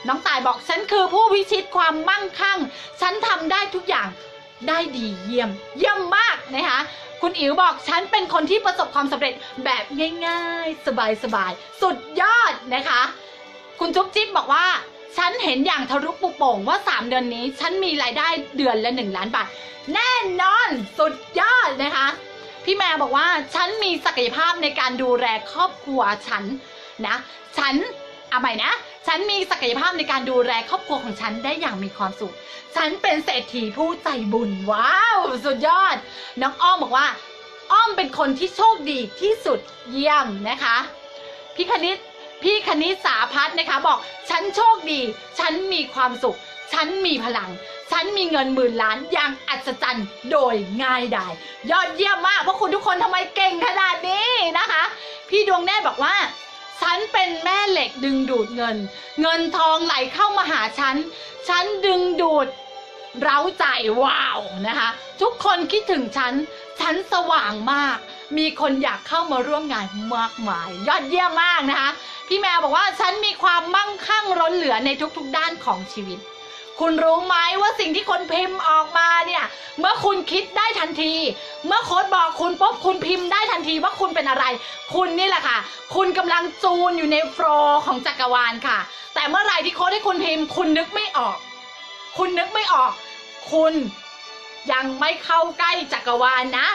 น้องตายบอกฉันคือผู้พิชิตความมั่งคั่งฉันทำได้ทุกอย่างได้ดีเยี่ยมมากนะคะคุณอิ๋วบอกฉันเป็นคนที่ประสบความสำเร็จแบบง่ายๆสบายสุดยอดนะคะคุณจุ๊บจิ๊บบอกว่า ฉันเห็นอย่างทะลุปุโป่งว่า3เดือนนี้ฉันมีรายได้เดือนละ1 ล้านบาทแน่นอนสุดยอดนะคะพี่แม่บอกว่าฉันมีศักยภาพในการดูแลครอบครัวฉันนะฉันเอาใหม่นะฉันมีศักยภาพในการดูแลครอบครัวของฉันได้อย่างมีความสุขฉันเป็นเศรษฐีผู้ใจบุญว้าวสุดยอดน้องอ้อมบอกว่าอ้อมเป็นคนที่โชคดีที่สุดเยี่ยมนะคะพี่คณิตสาพัฒน์นะคะบอกฉันโชคดีฉันมีความสุขฉันมีพลังฉันมีเงิน10,000 ล้านอย่างอัศจรรย์โดยง่ายดายยอดเยี่ยมมากเพราะคุณทุกคนทำไมเก่งขนาดนี้นะคะพี่ดวงแน่บอกว่าฉันเป็นแม่เหล็กดึงดูดเงินทองไหลเข้ามาหาฉันดึงดูดเร้าใจว้าวนะคะทุกคนคิดถึงฉันสว่างมากมีคนอยากเข้ามาร่วมงานมากมายยอดเยี่ยมมากนะคะพี่แมวบอกว่าฉันมีความมั่งคั่งล้นเหลือในทุกๆด้านของชีวิตคุณรู้ไหมว่าสิ่งที่คนพิมพ์ออกมาเนี่ยเมื่อคุณคิดได้ทันทีเมื่อโค้ดบอกคุณปุ๊บคุณพิมพ์ได้ทันทีว่าคุณเป็นอะไรคุณนี่แหละค่ะคุณกำลังจูนอยู่ในโฟลว์ของจักรวาลค่ะแต่เมื่อไหร่ที่โค้ดให้คุณพิมพ์คุณนึกไม่ออกคุณยังไม่เข้าใกล้จักรวาลนะ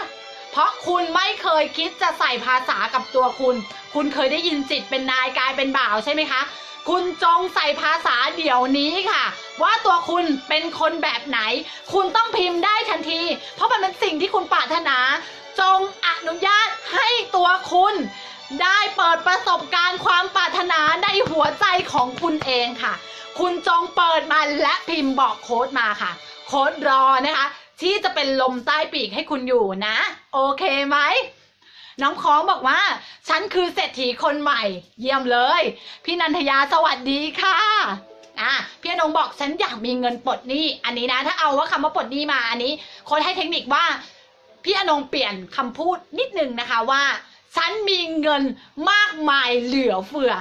เพราะคุณไม่เคยคิดจะใส่ภาษากับตัวคุณเคยได้ยินจิตเป็นนายกายเป็นบ่าวใช่ไหมคะคุณจงใส่ภาษาเดี๋ยวนี้ค่ะว่าตัวคุณเป็นคนแบบไหนคุณต้องพิมพ์ได้ทันทีเพราะมันเป็นสิ่งที่คุณปรารถนาจงอนุญาตให้ตัวคุณได้เปิดประสบการณ์ความปรารถนาในหัวใจของคุณเองค่ะคุณจงเปิดมันและพิมพ์บอกโค้ดมาค่ะโค้ดรอนะคะที่จะเป็นลมใต้ปีกให้คุณอยู่นะโอเคไหมน้องค้องบอกว่าฉันคือเศรษฐีคนใหม่เยี่ยมเลยพี่นันทยาสวัสดีค่ะพี่อนงบอกฉันอยากมีเงินปลดหนี้อันนี้นะถ้าเอาว่าคำว่าปลดหนี้มาอันนี้โค้ดให้เทคนิคว่าพี่อนงเปลี่ยนคำพูดนิดนึงนะคะว่าฉันมีเงินมากมายเหลือเฟือ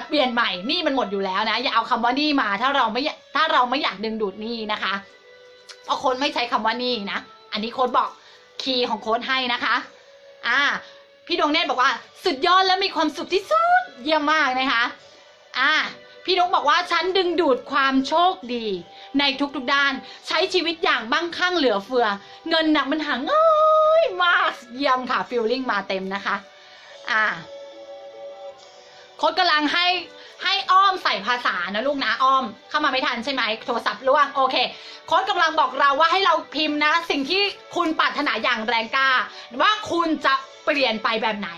เปลี่ยนใหม่หนี้มันหมดอยู่แล้วนะอย่าเอาคำว่าหนี้มาถ้าเราไม่อยากดึงดูดหนี้นะคะเพราะโค้ดไม่ใช้คำว่าหนี้นะอันนี้โค้ดบอกคีย์ของโค้ดให้นะคะพี่ดวงเนตรบอกว่าสุดยอดและมีความสุขที่สุดเยี่ยมมากนะคะพี่นกบอกว่าฉันดึงดูดความโชคดีในทุกๆด้านใช้ชีวิตอย่างมั่งคั่งเหลือเฟือเงินมันหาง่ายมากเยี่ยมค่ะฟีลลิ่งมาเต็มนะคะโค้ดกำลังให้อ้อมใส่ภาษานะลูกนะอ้อมเข้ามาไม่ทันใช่ไหมโทรศัพท์ล่วงโอเคโค้ดกำลังบอกเราว่าให้เราพิมพ์นะสิ่งที่คุณปรารถนาอย่างแรงกล้าว่าคุณจะเปลี่ยนไปแบบไหน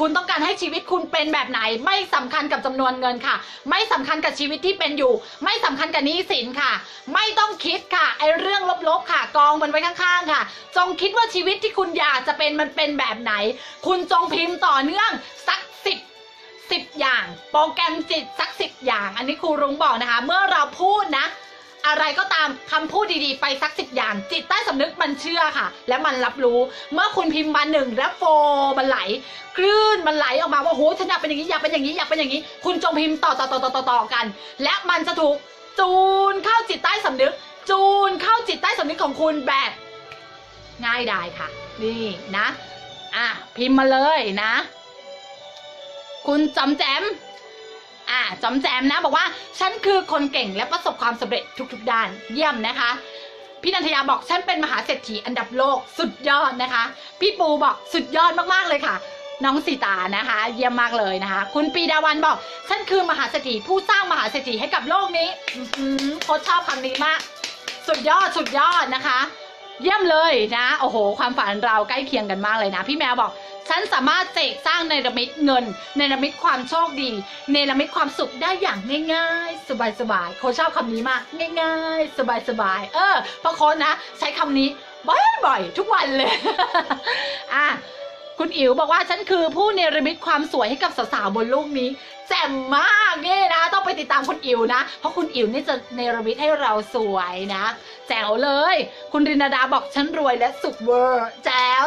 คุณต้องการให้ชีวิตคุณเป็นแบบไหนไม่สำคัญกับจำนวนเงินค่ะไม่สำคัญกับชีวิตที่เป็นอยู่ไม่สำคัญกับหนี้สินค่ะไม่ต้องคิดค่ะไอ้เรื่องลบๆค่ะกองมันไว้ข้างๆค่ะจงคิดว่าชีวิตที่คุณอยากจะเป็นมันเป็นแบบไหนคุณจงพิมพ์ต่อเนื่องสัก10อย่างโปรแกรมจิตสัก10อย่างอันนี้ครูรุ้งบอกนะคะเมื่อเราพูดนะอะไรก็ตามคำพูดดีๆไปสัก10อย่างจิตใต้สำนึกมันเชื่อค่ะและมันรับรู้เมื่อคุณพิมพ์มา1แล้วโฟมันไหลคลื่นมันไหลออกมาว่าโหฉันอยากเป็นอย่างนี้อยากเป็นอย่างนี้อยากเป็นอย่างนี้คุณจงพิมพ์ต่อกันและมันจะถูกจูนเข้าจิตใต้สำนึกจูนเข้าจิตใต้สำนึกของคุณแบบง่ายดายค่ะนี่นะพิมพ์มาเลยนะคุณจอมแจมจอมแจมนะบอกว่าฉันคือคนเก่งและประสบความสำเร็จทุกๆด้านเยี่ยมนะคะพี่นันทยาบอกฉันเป็นมหาเศรษฐีอันดับโลกสุดยอดนะคะพี่ปูบอกสุดยอดมากๆเลยค่ะน้องสีตานะคะเยี่ยมมากเลยนะคะคุณปีดาวันบอกฉันคือมหาเศรษฐีผู้สร้างมหาเศรษฐีให้กับโลกนี้โค้ชชอบคำนี้มากสุดยอดนะคะเยี่ยมเลยนะโอ้โหความฝันเราใกล้เคียงกันมากเลยนะพี่แมวบอกฉันสามารถเสกสร้างเนรมิตเงินเนรมิตความโชคดีเนรมิตความสุขได้อย่างง่ายๆสบายๆโค้ชชอบคำนี้มากง่ายๆสบายๆเพราะโค้ชนะใช้คำนี้บ่อยๆทุกวันเลยคุณอิ๋วบอกว่าฉันคือผู้เนรมิตความสวยให้กับสาวๆบนโลกนี้แจ่มมากนี่นะต้องไปติดตามคุณอิ๋วนะเพราะคุณอิ๋วนี่จะเนรมิตให้เราสวยนะแจ๋วเลยคุณรินาดาบอกฉันรวยและสุขเวอร์แจ๋ว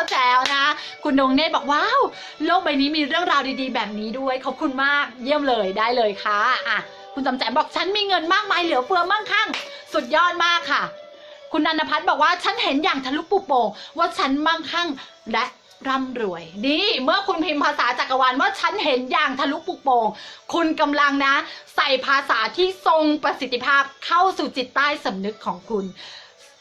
นะคุณดงเนตรบอกว้าวโลกใบนี้มีเรื่องราวดีๆแบบนี้ด้วยขอบคุณมากเยี่ยมเลยได้เลยค่ะคุณจำแจมบอกฉันมีเงินมากมายเหลือเฟือมั่งคั่งสุดยอดมากค่ะคุณนันทพัฒน์บอกว่าฉันเห็นอย่างทะลุปุโป่งว่าฉันมั่งคั่งและ ร่ำรวยนี่เมื่อคุณพิมพ์ภาษาจักรวาลว่าฉันเห็นอย่างทะลุปุโป่งคุณกำลังนะใส่ภาษาที่ทรงประสิทธิภาพเข้าสู่จิตใต้สำนึกของคุณ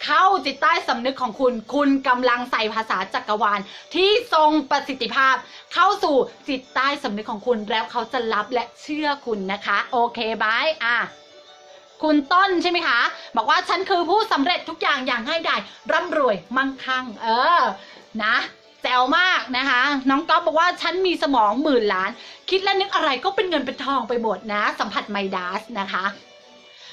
เข้าจิตใต้สำนึกของคุณคุณกำลังใส่ภาษาจักรวาลที่ทรงประสิทธิภาพเข้าสู่จิตใต้สำนึกของคุณแล้วเขาจะรับและเชื่อคุณนะคะโอเคบายคุณต้นใช่ไหมคะบอกว่าฉันคือผู้สำเร็จทุกอย่างอย่างง่ายดายร่ำรวยมั่งคั่งนะแจ๋วมากนะคะน้องก๊อฟบอกว่าฉันมีสมอง10,000 ล้านคิดและนึกอะไรก็เป็นเงินเป็นทองไปหมดนะสัมผัสไมดัสนะคะ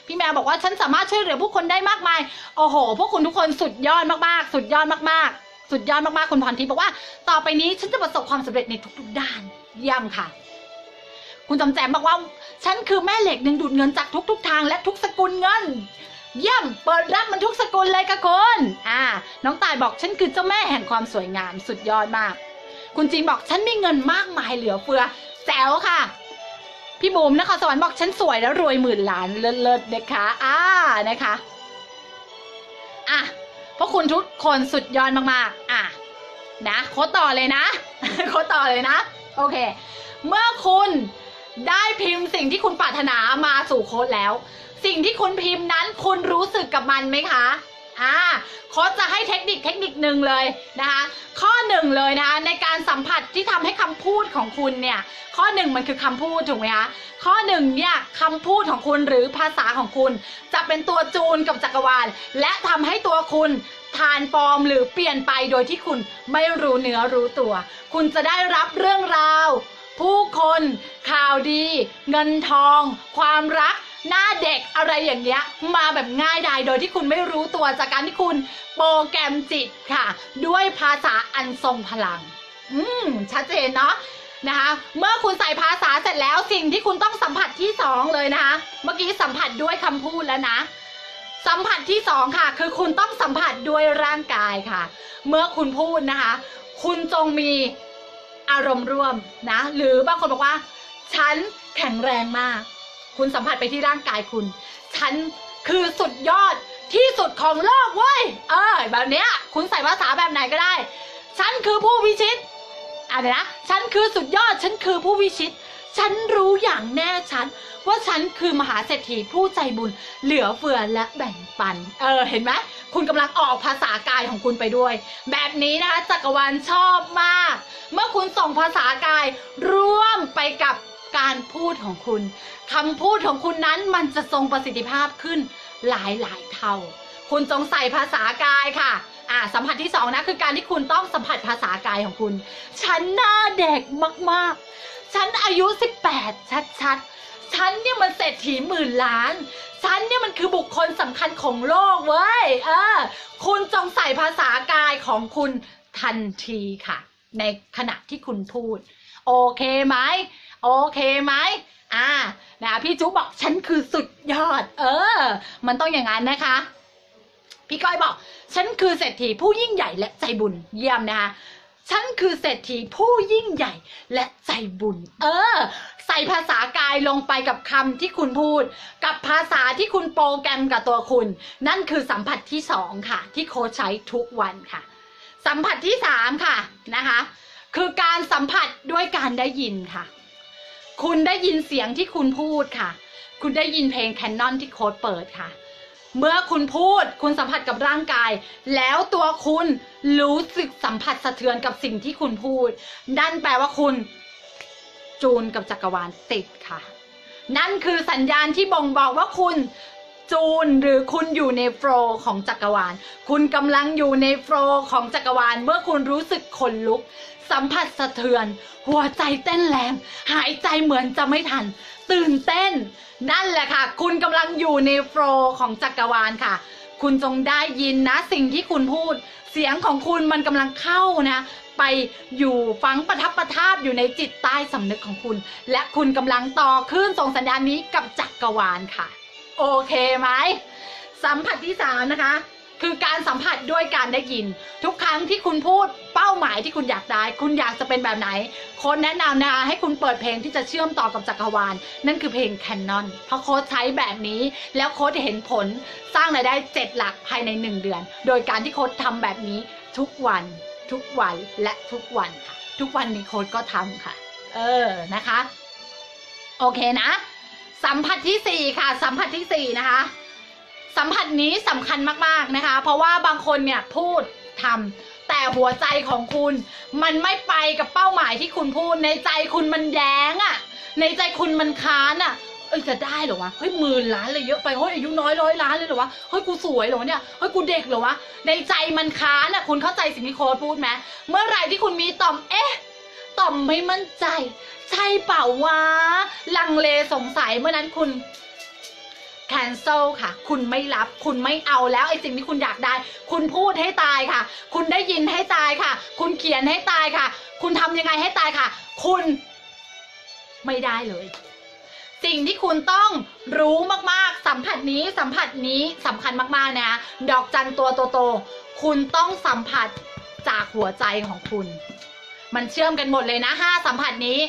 พี่แมวบอกว่าฉันสามารถช่วยเหลือผู้คนได้มากมายโอ้โหพวกคุณทุกคนสุดยอดมากๆสุดยอดมากๆสุดยอดมากๆคุณพรทิพย์บอกว่าต่อไปนี้ฉันจะประสบความสำเร็จในทุกๆด้านเยี่ยมค่ะคุณจำแจมบอกว่าฉันคือแม่เหล็กดึงดูดเงินจากทุกทางและทุกสกุลเงินเยี่ยมเปิดรับมันทุกสกุลเลยค่ะคุณน้องตายบอกฉันคือเจ้าแม่แห่งความสวยงามสุดยอดมากคุณจีนบอกฉันมีเงินมากมายเหลือเฟือแจ๋วค่ะพี่บูมนครสวรรค์บอกฉันสวยแล้วรวย10,000 ล้านเลิศๆนะคะนะคะเพราะคุณทุกคนสุดยอดมากๆนะโค้ดต่อเลยนะโค้ดต่อเลยนะโอเคเมื่อคุณได้พิมพ์สิ่งที่คุณปรารถนามาสู่โค้ดแล้วสิ่งที่คุณพิมพ์นั้นคุณรู้สึกกับมันไหมคะโค้ดจะให้เทคนิคหนึ่งเลยนะคะข้อหนึ่งเลยนะคะในการสัมผัสที่ทำให้คำพูดของคุณเนี่ยข้อหนึ่งมันคือคำพูดถูกไหมคะข้อหนึ่งเนี่ยคำพูดของคุณหรือภาษาของคุณจะเป็นตัวจูนกับจักรวาลและทำให้ตัวคุณทานฟอร์มหรือเปลี่ยนไปโดยที่คุณไม่รู้เนื้อรู้ตัวคุณจะได้รับเรื่องราวผู้คนข่าวดีเงินทองความรักหน้าเด็กอะไรอย่างเงี้ยมาแบบง่ายดายโดยที่คุณไม่รู้ตัวจากการที่คุณโปรแกรมจิตค่ะด้วยภาษาอันทรงพลังชัดเจนเนาะนะคะเมื่อคุณใส่ภาษาเสร็จแล้วสิ่งที่คุณต้องสัมผัสที่2เลยนะคะเมื่อกี้สัมผัสด้วยคำพูดแล้วนะสัมผัสที่2ค่ะคือคุณต้องสัมผัสด้วยร่างกายค่ะเมื่อคุณพูดนะคะคุณจงมีอารมณ์ร่วมนะหรือบางคนบอกว่าฉันแข็งแรงมากคุณสัมผัสไปที่ร่างกายคุณฉันคือสุดยอดที่สุดของโลกเว้ยแบบเนี้ยคุณใส่ภาษาแบบไหนก็ได้ฉันคือผู้วิชิตเดี๋ยวนะฉันคือสุดยอดฉันคือผู้วิชิตฉันรู้อย่างแน่ชัดว่าฉันคือมหาเศรษฐีผู้ใจบุญเหลือเฟือและแบ่งปันเห็นไหมคุณกำลังออกภาษากายของคุณไปด้วยแบบนี้นะคะจักรวาลชอบมากเมื่อคุณส่งภาษากายร่วมไปกับการพูดของคุณคำพูดของคุณนั้นมันจะทรงประสิทธิภาพขึ้นหลายเท่าคุณจงใส่ภาษากายค่ะสัมผัสที่2นะคือการที่คุณต้องสัมผัสภาษากายของคุณฉันหน้าเด็กมากๆฉันอายุ18ชัดๆฉันเนี่ยมันเศรษฐี10,000 ล้านฉันเนี่ยมันคือบุคคลสำคัญของโลกเว้ยคุณจงใส่ภาษากายของคุณทันทีค่ะในขณะที่คุณพูดโอเคไหมโอเคไหมนะพี่จุ๊บบอกฉันคือสุดยอดมันต้องอย่างนั้นนะคะพี่ก้อยบอกฉันคือเศรษฐีผู้ยิ่งใหญ่และใจบุญเยี่ยมนะคะฉันคือเศรษฐีผู้ยิ่งใหญ่และใจบุญใส่ภาษากายลงไปกับคำที่คุณพูดกับภาษาที่คุณโปรแกรมกับตัวคุณนั่นคือสัมผัสที่2ค่ะที่โค้ชใช้ทุกวันค่ะสัมผัสที่3ค่ะนะคะคือการสัมผัสด้วยการได้ยินค่ะคุณได้ยินเสียงที่คุณพูดค่ะคุณได้ยินเพลงแคนนอนที่โค้ดเปิดค่ะเมื่อคุณพูดคุณสัมผัสกับร่างกายแล้วตัวคุณรู้สึกสัมผัสสะเทือนกับสิ่งที่คุณพูดนั่นแปลว่าคุณจูนกับจักรวาลติดค่ะนั่นคือสัญญาณที่บ่งบอกว่าคุณจูนหรือคุณอยู่ในโฟลว์ของจักรวาลคุณกำลังอยู่ในโฟลว์ของจักรวาลเมื่อคุณรู้สึกขนลุกสัมผัสสะเทือนหัวใจเต้นแรงหายใจเหมือนจะไม่ทันตื่นเต้นนั่นแหละค่ะคุณกำลังอยู่ในโฟลว์ของจักรวาลค่ะคุณจงได้ยินนะสิ่งที่คุณพูดเสียงของคุณมันกำลังเข้านะไปอยู่ฝังประทับประทาบอยู่ในจิตใต้สำนึกของคุณและคุณกำลังต่อคลื่นส่งสัญญาณนี้กับจักรวาลค่ะโอเคไหมสัมผัสที่3นะคะคือการสัมผัสด้วยการได้ยินทุกครั้งที่คุณพูดเป้าหมายที่คุณอยากได้คุณอยากจะเป็นแบบไหนโค้ชแนะนำนะคะให้คุณเปิดเพลงที่จะเชื่อมต่อกับจักรวาลนั่นคือเพลงแคนนอนเพราะโค้ชใช้แบบนี้แล้วโค้ชเห็นผลสร้างรายได้7 หลักภายใน1 เดือนโดยการที่โค้ชทำแบบนี้ทุกวัน ทุกวันและทุกวันค่ะทุกวันนี้โค้ดก็ทำค่ะนะคะโอเคนะสัมผัสที่4ค่ะสัมผัสที่4นะคะสัมผัสนี้สำคัญมากๆนะคะเพราะว่าบางคนเนี่ยพูดทำแต่หัวใจของคุณมันไม่ไปกับเป้าหมายที่คุณพูดในใจคุณมันแย้งอะในใจคุณมันค้านอะจะได้เหรอวะเฮ้ย10,000 ล้านเลยเยอะไปเฮ้ยอายุน้อย100 ล้านเลยเหรอวะเฮ้ยกูสวยเหรอเนี่ยเฮ้ยกูเด็กเหรอวะในใจมันค้านอะคุณเข้าใจสิ่งที่โค้ดพูดไหมเมื่อไหร่ที่คุณมีต่อมต่อมไม่มั่นใจใช่เปล่าวะลังเลสงสัยเมื่อนั้นคุณcancel ค่ะคุณไม่รับคุณไม่เอาแล้วไอ้สิ่งที่คุณอยากได้คุณพูดให้ตายค่ะคุณได้ยินให้ตายค่ะคุณเขียนให้ตายค่ะคุณทำยังไงให้ตายค่ะคุณไม่ได้เลยสิ่งที่คุณต้องรู้มากๆสัมผัสนี้สำคัญมากๆนะดอกจันตัวโตคุณต้องสัมผัสจากหัวใจของคุณมันเชื่อมกันหมดเลยนะ5สัมผัสนี้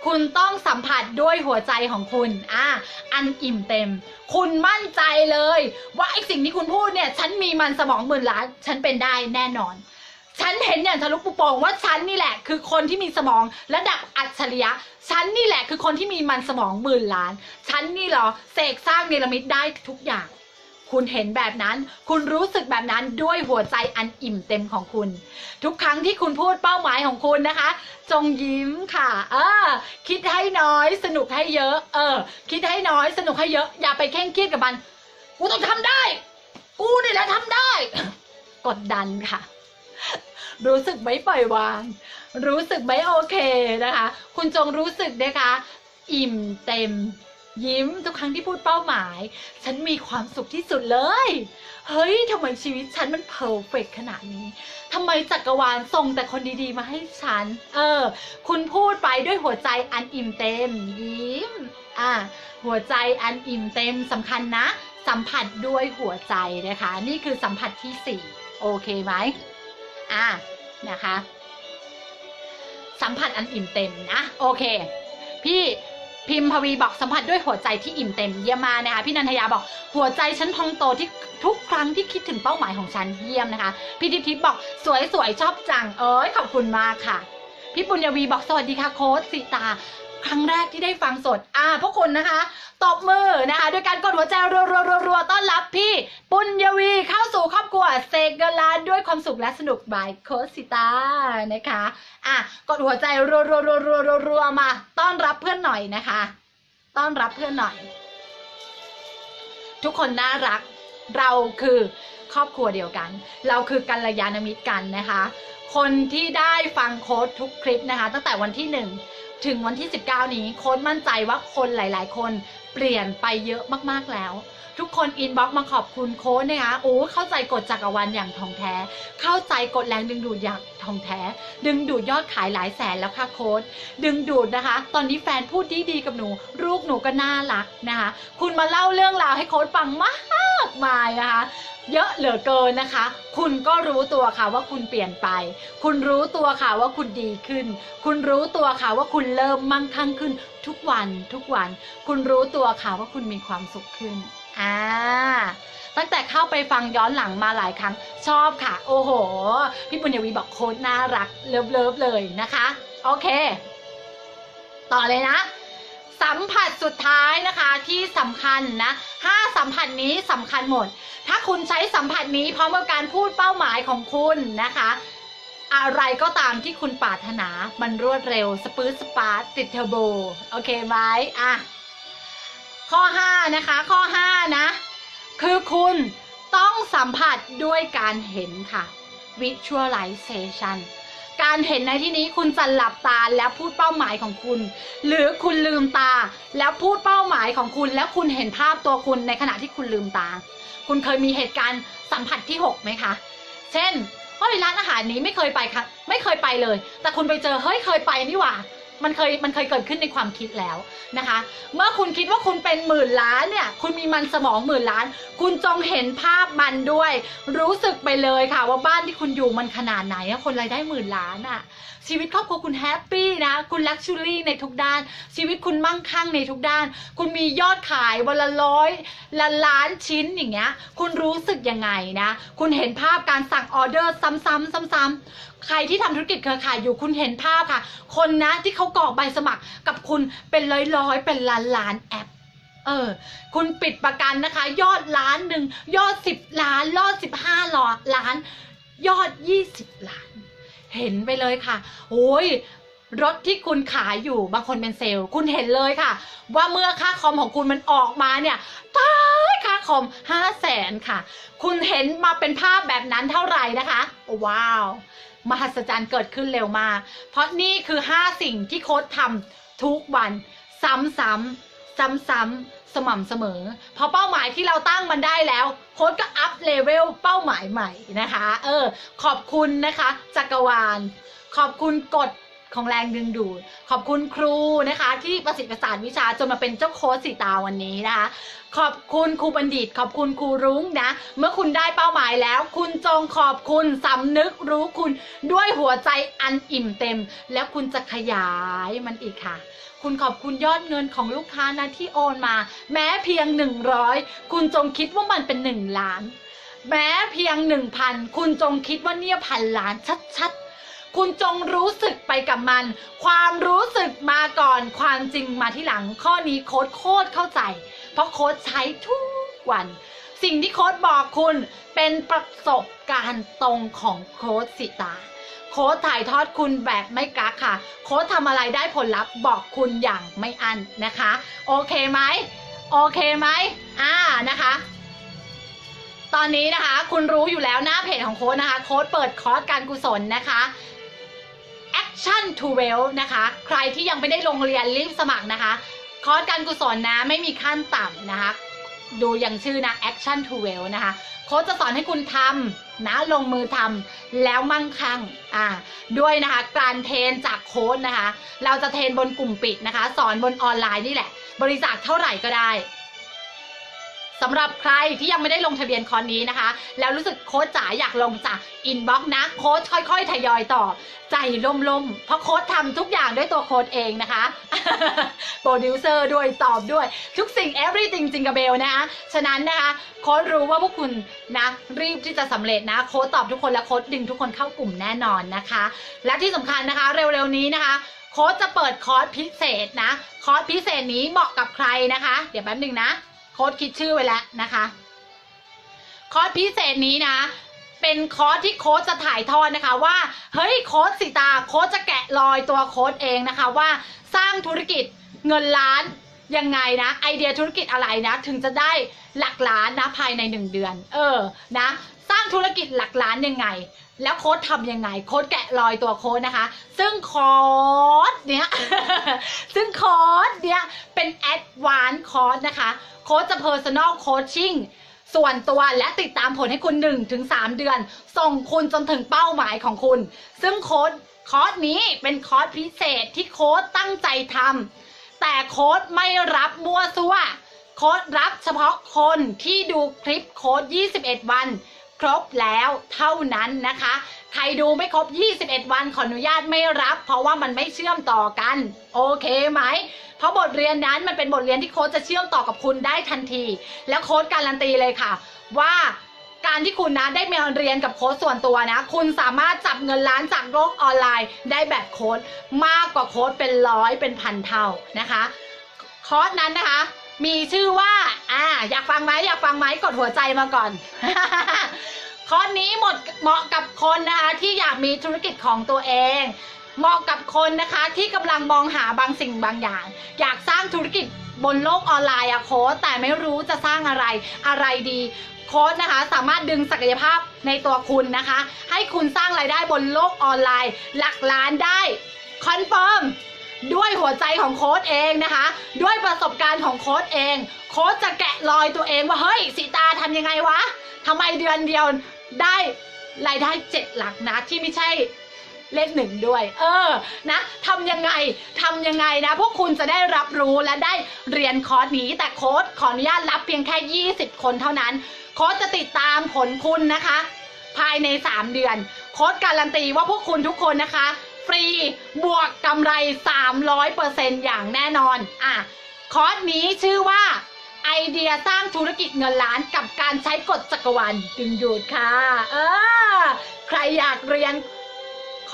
คุณต้องสัมผัสด้วยหัวใจของคุณอันอิ่มเต็มคุณมั่นใจเลยว่าไอ้สิ่งที่คุณพูดเนี่ยฉันมีมันสมอง10,000 ล้านฉันเป็นได้แน่นอนฉันเห็นอย่างทะลุปุโป่งว่าฉันนี่แหละคือคนที่มีสมองระดับอัจฉริยะฉันนี่แหละคือคนที่มีมันสมอง10,000 ล้านฉันนี่เหรอเสกสร้างเนรมิตได้ทุกอย่างคุณเห็นแบบนั้นคุณรู้สึกแบบนั้นด้วยหัวใจอันอิ่มเต็มของคุณทุกครั้งที่คุณพูดเป้าหมายของคุณนะคะจงยิ้มค่ะคิดให้น้อยสนุกให้เยอะคิดให้น้อยสนุกให้เยอะอย่าไปเคร่งเครียดกับมันกูต้องทำได้กูนี่แหละทำได้กดดันค่ะรู้สึกไม่ปล่อยวางรู้สึกไม่โอเคนะคะคุณจงรู้สึกนะคะอิ่มเต็มยิ้มทุกครั้งที่พูดเป้าหมายฉันมีความสุขที่สุดเลยเฮ้ยทำไมชีวิตฉันมันเพอร์เฟกต์ขนาดนี้ทำไมจักรวาลส่งแต่คนดีๆมาให้ฉันคุณพูดไปด้วยหัวใจอันอิ่มเต็มยิ้มหัวใจอันอิ่มเต็มสำคัญนะสัมผัสด้วยหัวใจนะคะนี่คือสัมผัสที่4โอเคไหมนะคะสัมผัสอันอิ่มเต็มนะโอเคพี่พิมพวีบอกสัมผัสด้วยหัวใจที่อิ่มเต็มเยี่ยมมากนะคะพี่นันทยาบอกหัวใจฉันพองโตที่ทุกครั้งที่คิดถึงเป้าหมายของฉันเยี่ยมนะคะพี่ทิพย์บอกสวยชอบจังขอบคุณมากค่ะพี่ปุญญวีบอกสวัสดีค่ะโค้ชสิตาครั้งแรกที่ได้ฟังสดพวกคุณนะคะตบมือนะคะด้วยการกดหัวใจรัวต้อนรับพี่ปุญญวีเข้าสู่ครอบครัวเซกเกอร์ลานด้วยความสุขและสนุกบายโค้ชสิตานะคะกดหัวใจรัวมาต้อนรับเพื่อนหน่อยนะคะต้อนรับเพื่อนหน่อยทุกคนน่ารักเราคือครอบครัวเดียวกันเราคือกัลยาณมิตรกันนะคะคนที่ได้ฟังโค้ชทุกคลิปนะคะตั้งแต่วันที่1ถึงวันที่19นี้โค้ชมั่นใจว่าคนหลายๆคนเปลี่ยนไปเยอะมากๆแล้วทุกคนอินบ็อกซ์มาขอบคุณโค้ชนะคะเข้าใจกฎจักรวาลอย่างท่องแท้เข้าใจกฎแรงดึงดูดอย่างท่องแท้ดึงดูดยอดขายหลายแสนแล้วค่ะโค้ชดึงดูดนะคะตอนนี้แฟนพูดดีๆกับหนูลูกหนูก็น่ารักนะคะคุณมาเล่าเรื่องราวให้โค้ชฟังมากมายนะคะเยอะเหลือเกินนะคะคุณก็รู้ตัวค่ะว่าคุณเปลี่ยนไปคุณรู้ตัวค่ะว่าคุณดีขึ้นคุณรู้ตัวค่ะว่าคุณเริ่มมั่งคั่งขึ้นทุกวันคุณรู้ตัวค่ะว่าคุณมีความสุขขึ้นตั้งแต่เข้าไปฟังย้อนหลังมาหลายครั้งชอบค่ะโอ้โหพี่ปุญญวีบอกโค้ชน่ารักเลิฟเลยนะคะโอเคต่อเลยนะสัมผัสสุดท้ายนะคะที่สำคัญนะ5สัมผัสนี้สำคัญหมดถ้าคุณใช้สัมผัสนี้พร้อมกับการพูดเป้าหมายของคุณนะคะอะไรก็ตามที่คุณปรารถนามันรวดเร็วสปื๊ดสปาร์ตติดเทอร์โบโอเคไหมข้อ5นะคะข้อ5นะคือคุณต้องสัมผัสด้วยการเห็นค่ะ visualization การเห็นในที่นี้คุณจะหลับตาแล้วพูดเป้าหมายของคุณหรือคุณลืมตาแล้วพูดเป้าหมายของคุณแล้วคุณเห็นภาพตัวคุณในขณะที่คุณลืมตาคุณเคยมีเหตุการณ์สัมผัสที่6ไหมคะเช่นร้านอาหารนี้ไม่เคยไปค่ะไม่เคยไปเลยแต่คุณไปเจอเคยไปนี่หว่ามันเคยเกิดขึ้นในความคิดแล้วนะคะเมื่อคุณคิดว่าคุณเป็น10,000 ล้านเนี่ยคุณมีมันสมอง10,000 ล้านคุณจงเห็นภาพมันด้วยรู้สึกไปเลยค่ะว่าบ้านที่คุณอยู่มันขนาดไหนคนรายได้10,000 ล้านชีวิตครอบครัวคุณแฮปปี้นะคุณลักชัวรี่ในทุกด้านชีวิตคุณมั่งคั่งในทุกด้านคุณมียอดขายวันละ100 ล้านชิ้นอย่างเงี้ยคุณรู้สึกยังไงนะคุณเห็นภาพการสั่งออเดอร์ซ้ำ ใครที่ทำธุรกิจเครือข่ายอยู่คุณเห็นภาพค่ะคนนะที่เขากรอกใบสมัครกับคุณเป็นร้อยเป็นล้านแอปคุณปิดประกันนะคะยอดล้านหนึ่งยอด10 ล้านยอด15 ล้านยอด20 ล้านเห็นไปเลยค่ะโอ้ยรถที่คุณขายอยู่บางคนเป็นเซลล์คุณเห็นเลยค่ะว่าเมื่อค่าคอมของคุณมันออกมาเนี่ยตายค่าคอม500,000ค่ะคุณเห็นมาเป็นภาพแบบนั้นเท่าไหร่นะคะว้าวมหัศจรรย์เกิดขึ้นเร็วมากเพราะนี่คือ5สิ่งที่โค้ชทำทุกวันซ้ำสม่ำเสมอพอเป้าหมายที่เราตั้งมันได้แล้วโค้ชก็อัพเลเวลเป้าหมายใหม่นะคะขอบคุณนะคะจักรวาลขอบคุณกฎของแรงดึงดูดขอบคุณครูนะคะที่ประสิทธิ์ประสานวิชาจนมาเป็นเจ้าโค้ชสีตาวันนี้นะคะขอบคุณครูบัณฑิตขอบคุณครูรุ้งนะเมื่อคุณได้เป้าหมายแล้วคุณจงขอบคุณสำนึกรู้คุณด้วยหัวใจอันอิ่มเต็มแล้วคุณจะขยายมันอีกค่ะคุณขอบคุณยอดเงินของลูกค้านะที่โอนมาแม้เพียง100คุณจงคิดว่ามันเป็น1 ล้านแม้เพียง 1,000คุณจงคิดว่าเนี่ย1,000 ล้านชัดๆคุณจงรู้สึกไปกับมันความรู้สึกมาก่อนความจริงมาที่หลังข้อนี้โค้ชโคตรเข้าใจเพราะโค้ชใช้ทุกวันสิ่งที่โค้ชบอกคุณเป็นประสบการณ์ตรงของโค้ชสิตาโค้ชถ่ายทอดคุณแบบไม่กักค่ะโค้ชทำอะไรได้ผลลัพธ์บอกคุณอย่างไม่อั้นนะคะโอเคไหมนะคะตอนนี้นะคะคุณรู้อยู่แล้วหน้าเพจของโค้ชนะคะโค้ชเปิดคอร์สการกุศลนะคะ Action to Wealth นะคะใครที่ยังไม่ได้ลงเรียนรีบสมัครนะคะคอร์สการกุศลนะไม่มีขั้นต่ำนะคะดูอย่างชื่อนะ Action to Wealth นะคะโค้ชจะสอนให้คุณทำนะลงมือทำแล้วมั่งคั่งด้วยนะคะการเทรนจากโค้ชนะคะเราจะเทรนบนกลุ่มปิดนะคะสอนบนออนไลน์นี่แหละบริจาคเท่าไหร่ก็ได้สำหรับใครที่ยังไม่ได้ลงทะเบียนคอร์สนี้นะคะแล้วรู้สึกโค้ชจ๋าอยากลงจากอินบ็อกซ์นะโค้ชค่อยๆทยอยตอบใจล่มๆเพราะโค้ชทำทุกอย่างด้วยตัวโค้ชเองนะคะโปรดิวเซอร์ด้วยตอบด้วยทุกสิ่ง everything จิงกะเบลนะคะฉะนั้นนะคะโค้ชรู้ว่าพวกคุณนะรีบที่จะสำเร็จนะโค้ชตอบทุกคนและโค้ชดึงทุกคนเข้ากลุ่มแน่นอนนะคะและที่สำคัญนะคะเร็วๆนี้นะคะโค้ชจะเปิดคอร์สพิเศษนะคอร์สพิเศษนี้เหมาะกับใครนะคะเดี๋ยวแป๊บนึงนะโค้ชคิดชื่อไว้แล้วนะคะคอร์สพิเศษนี้นะเป็นคอร์สที่โค้ชจะถ่ายทอดนะคะว่าเฮ้ยโค้ชสิตาโค้ชจะแกะรอยตัวโค้ชเองนะคะว่าสร้างธุรกิจเงินล้านยังไงนะไอเดียธุรกิจอะไรนะถึงจะได้หลักล้านนะภายใน1 เดือนนะสร้างธุรกิจหลักล้านยังไงแล้วโค้ชทำยังไงโค้ชแกะรอยตัวโค้ชนะคะซึ่งคอร์สเนี้ย เป็นแอดวานซ์คอร์สนะคะโค้ชจะ personal coaching ส่วนตัวและติดตามผลให้คุณ 1-3 เดือนส่งคุณจนถึงเป้าหมายของคุณซึ่งคอร์สนี้เป็นคอร์สพิเศษที่โค้ชตั้งใจทำแต่โค้ชไม่รับมั่วซั่วโค้ชรับเฉพาะคนที่ดูคลิปโค้ช21 วันครบแล้วเท่านั้นนะคะใครดูไม่ครบ21 วันขออนุญาตไม่รับเพราะว่ามันไม่เชื่อมต่อกันโอเคไหมเพราะบทเรียนนั้นมันเป็นบทเรียนที่โค้ชจะเชื่อมต่อกับคุณได้ทันทีแล้วโค้ชการันตีเลยค่ะว่าการที่คุณนะได้มาเรียนกับโค้ชส่วนตัวนะคุณสามารถจับเงินล้านจากโลกออนไลน์ได้แบบโค้ชมากกว่าโค้ชเป็น100เป็นพันเท่านะคะคอร์สนั้นนะคะมีชื่อว่าอยากฟังไหมกดหัวใจมาก่อน คอร์สนี้เหมาะกับคนนะคะที่อยากมีธุรกิจของตัวเองเหมาะกับคนนะคะที่กำลังมองหาบางสิ่งบางอย่างอยากสร้างธุรกิจบนโลกออนไลน์โค้ชแต่ไม่รู้จะสร้างอะไรดีโค้ชนะคะสามารถดึงศักยภาพในตัวคุณนะคะให้คุณสร้างรายได้บนโลกออนไลน์หลักล้านได้คอนเฟิร์มด้วยหัวใจของโค้ชเองนะคะด้วยประสบการณ์ของโค้ชเองโค้ชจะแกะรอยตัวเองว่าเฮ้ยสิตาทำยังไงวะทำไมเดือนเดียวได้รายได้7 หลักนะที่ไม่ใช่เลข1ด้วยนะทำยังไงนะพวกคุณจะได้รับรู้และได้เรียนคอร์สนี้แต่โค้ชขออนุญาตรับเพียงแค่20 คนเท่านั้นโค้ชจะติดตามผลคุณนะคะภายใน3 เดือนโค้ชการันตีว่าพวกคุณทุกคนนะคะฟรีบวกกำไร 300% อย่างแน่นอนคอร์สนี้ชื่อว่าไอเดียสร้างธุรกิจเงินล้านกับการใช้กฎจักรวาลดึงดูดค่ะใครอยากเรียน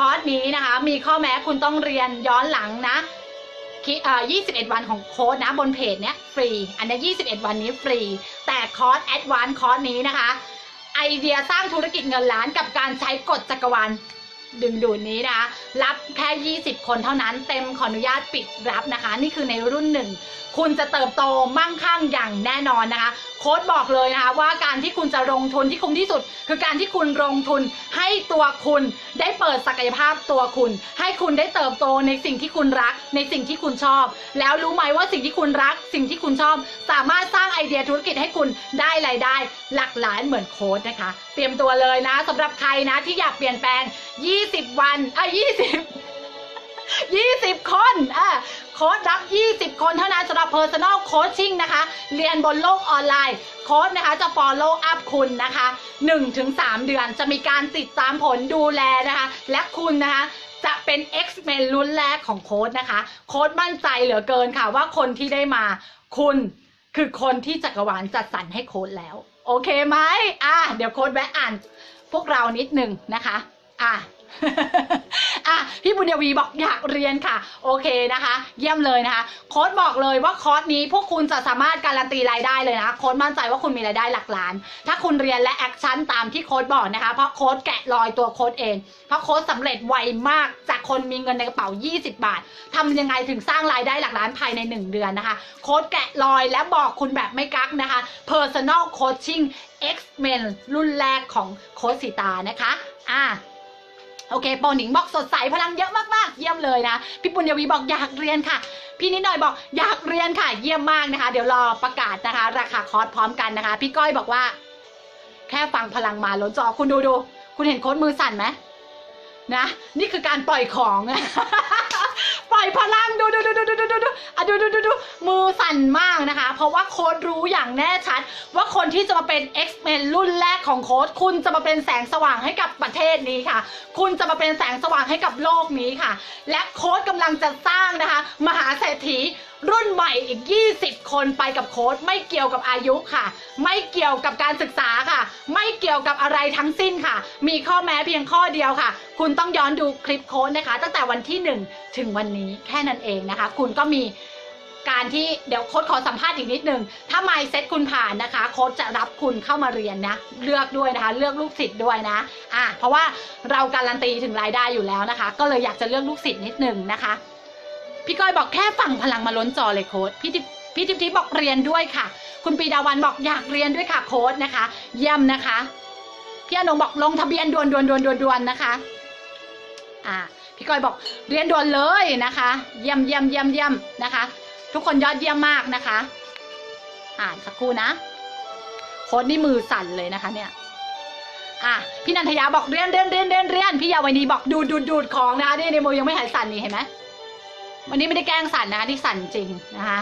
อร์สนี้นะคะมีข้อแม้คุณต้องเรียนย้อนหลังนะ21 วันของโค้ดนะบนเพจเนี้ยฟรีอันนี้21 วันนี้ฟรีแต่คอร์สแอดวานซ์คอร์สนี้นะคะไอเดียสร้างธุรกิจเงินล้านกับการใช้กฎจักรวาลดึงดูดนี้นะคะรับแค่20 คนเท่านั้นเต็มขออนุญาตปิดรับนะคะนี่คือในรุ่นหนึ่งคุณจะเติบโตมั่งคั่งอย่างแน่นอนนะคะโค้ดบอกเลยนะคะว่าการที่คุณจะลงทุนที่คุ้มที่สุดคือการที่คุณลงทุนให้ตัวคุณได้เปิดศักยภาพตัวคุณให้คุณได้เติบโตในสิ่งที่คุณรักในสิ่งที่คุณชอบแล้วรู้ไหมว่าสิ่งที่คุณรักสิ่งที่คุณชอบสามารถสร้างไอเดียธุรกิจให้คุณได้รายได้หลักล้านเหมือนโค้ดนะคะเตรียมตัวเลยนะสำหรับใครนะที่อยากเปลี่ยนแปลง20 วัน20 คนโค้ดรับ20 คนเท่านั้นสำหรับ Personal Coaching นะคะเรียนบนโลกออนไลน์โค้ดนะคะจะ follow up คุณนะคะ 1-3 เดือนจะมีการติดตามผลดูแลนะคะและคุณนะคะจะเป็น X-Men รุ่นแรกของโค้ดนะคะโค้ดมั่นใจเหลือเกินค่ะว่าคนที่ได้มาคุณคือคนที่จักรวาลจัดสรรให้โค้ดแล้วโอเคไหมเดี๋ยวโค้ดแวะอ่านพวกเรานิดนึงนะคะพี่บุญยวีบอกอยากเรียนค่ะโอเคนะคะเยี่ยมเลยนะคะโค้ดบอกเลยว่าคอร์สนี้พวกคุณจะสามารถการันตีรายได้เลยนะโค้ดมั่นใจว่าคุณมีรายได้หลักล้านถ้าคุณเรียนและแอคชั่นตามที่โค้ดบอกนะคะเพราะโค้ดแกะรอยตัวโค้ดเองเพราะโค้ดสำเร็จไวมากจากคนมีเงินในกระเป๋า20 บาททำยังไงถึงสร้างรายได้หลักล้านภายใน1 เดือนนะคะโค้ดแกะรอยและบอกคุณแบบไม่กักนะคะ Personal Coaching X-Men รุ่นแรกของโค้ดสีตานะคะโอเคโปรหนิงบอกสดใสพลังเยอะมากๆเยี่ยมเลยนะพี่ปุญญวีบอกอยากเรียนค่ะพี่นิดหน่อยบอกอยากเรียนค่ะเยี่ยมมากนะคะเดี๋ยวรอประกาศนะคะราคาคอร์สพร้อมกันนะคะพี่ก้อยบอกว่าแค่ฟังพลังมาล้นจอคุณดูคุณเห็นโค้ดมือสั่นไหมนะนี่คือการปล่อยของปล่อยพลังดูมือสั่นมากนะคะเพราะว่าโค้ดรู้อย่างแน่ชัดว่าคนที่จะมาเป็น X-Men รุ่นแรกของโค้ดคุณจะมาเป็นแสงสว่างให้กับประเทศนี้ค่ะคุณจะมาเป็นแสงสว่างให้กับโลกนี้ค่ะและโค้ดกำลังจะสร้างนะคะมหาเศรษฐีรุ่นใหม่อีก20 คนไปกับโค้ดไม่เกี่ยวกับอายุค่ะไม่เกี่ยวกับการศึกษาค่ะไม่เกี่ยวกับอะไรทั้งสิ้นค่ะมีข้อแม้เพียงข้อเดียวค่ะคุณต้องย้อนดูคลิปโค้ดนะคะตั้งแต่วันที่1ถึงวันนี้แค่นั้นเองนะคะคุณก็มีการที่เดี๋ยวโค้ดขอสัมภาษณ์อีกนิดนึงถ้า mindset คุณผ่านนะคะโค้ดจะรับคุณเข้ามาเรียนนะเลือกด้วยนะคะเลือกลูกศิษย์ด้วยนะเพราะว่าเราการันตีถึงรายได้อยู่แล้วนะคะก็เลยอยากจะเลือกลูกศิษย์นิดนึงนะคะพี่ก้อยบอกแค่ฟังพลังมาล้นจอเลยโค้ดพี่ทิพย์บอกเรียนด้วยค่ะคุณปีดาวันบอกอยากเรียนด้วยค่ะโค้ดนะคะเยี่ยมนะคะพี่อนงบอกลงทะเบียนด่วนนะคะพี่ก้อยบอกเรียนด่วนเลยนะคะเยี่ยมนะคะทุกคนยอดเยี่ยมมากนะคะสักครู่นะโค้ดนี่มือสั่นเลยนะคะเนี่ยพี่นันทยาบอกเรียนพี่ยาวนีบอกดูดของนะคะนี่ในมือยังไม่หายสั่นนี่เห็นไหมวันนี้ไม่ได้แกล้งสั่นนะคะที่สั่นจริงนะคะ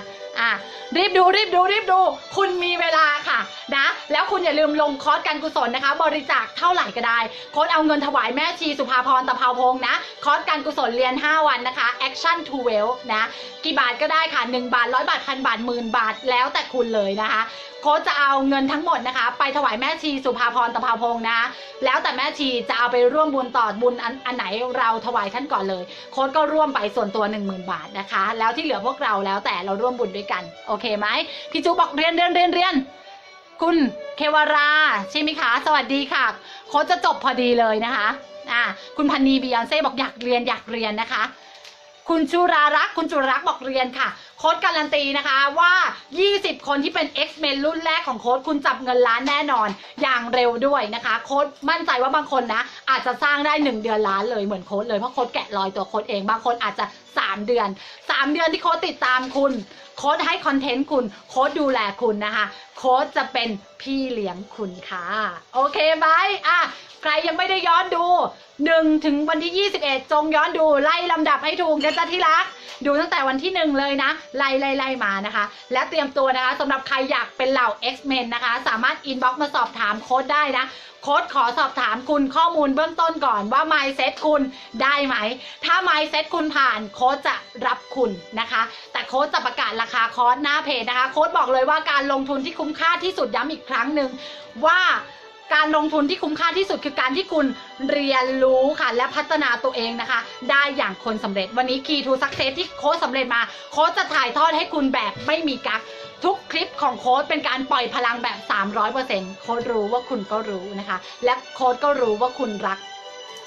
รีบดูคุณมีเวลาค่ะนะแล้วคุณอย่าลืมลงคอร์สการกุศลนะคะบริจาคเท่าไหร่ก็ได้โค้ดเอาเงินถวายแม่ชีสุภาพรตะเภาพงษ์นะคอร์สการกุศลเรียน5 วันนะคะ Action to Wealth นะกี่บาทก็ได้ค่ะ1 บาท100 บาท1,000 บาท10,000 บาทแล้วแต่คุณเลยนะคะโค้ดจะเอาเงินทั้งหมดนะคะไปถวายแม่ชีสุภาพรตะเภาพงษ์นะแล้วแต่แม่ชีจะเอาไปร่วมบุญต่อบุญอันไหนเราถวายท่านก่อนเลยโค้ดก็ร่วมไปส่วนตัว 10,000 บาทนะคะแล้วที่เหลือพวกเราแล้วแต่เราร่วมบุญด้วยกันโอเคไหมพี่จูบอกเรียนคุณเควราใช่ไหมคะสวัสดีค่ะโค้ดจะจบพอดีเลยนะคะคุณพันนีบียอนเซ่บอกอยากเรียนนะคะคุณจุรารักษ์บอกเรียนค่ะโค้ดการันตีนะคะว่า20 คนที่เป็น X-Men รุ่นแรกของโค้ดคุณจับเงินล้านแน่นอนอย่างเร็วด้วยนะคะโค้ดมั่นใจว่าบางคนนะอาจจะสร้างได้1 เดือนล้านเลยเหมือนโค้ดเลยเพราะโค้ดแกะรอยตัวโค้ดเองบางคนอาจจะ3 เดือนที่โค้ดติดตามคุณโค้ดให้คอนเทนต์คุณโค้ดดูแลคุณนะคะโค้ดจะเป็นพี่เลี้ยงคุณค่ะโอเคไหมใครยังไม่ได้ย้อนดู1 ถึงวันที่ 21จงย้อนดูไล่ลำดับให้ถูกนะจ๊ะที่รักดูตั้งแต่วันที่1เลยนะไล่มานะคะและเตรียมตัวนะคะสำหรับใครอยากเป็นเหล่า X-Men นะคะสามารถอินบ็อกซ์มาสอบถามโค้ดได้นะโค้ดขอสอบถามคุณข้อมูลเบื้องต้นก่อนว่า mindset คุณได้ไหมถ้า mindset คุณผ่านโค้ดจะรับคุณนะคะแต่โค้ดจะประกาศราคาคอร์สหน้าเพจนะคะโค้ดบอกเลยว่าการลงทุนที่คุ้มค่าที่สุดย้ำอีกครั้งหนึ่งว่า การลงทุนที่คุ้มค่าที่สุดคือการที่คุณเรียนรู้ค่ะและพัฒนาตัวเองนะคะได้อย่างคนสำเร็จวันนี้ Key to Success ที่โค้ชสำเร็จมาโค้ชจะถ่ายทอดให้คุณแบบไม่มีกั๊กทุกคลิปของโค้ชเป็นการปล่อยพลังแบบ 300% โค้ชรู้ว่าคุณก็รู้นะคะและโค้ชก็รู้ว่าคุณรัก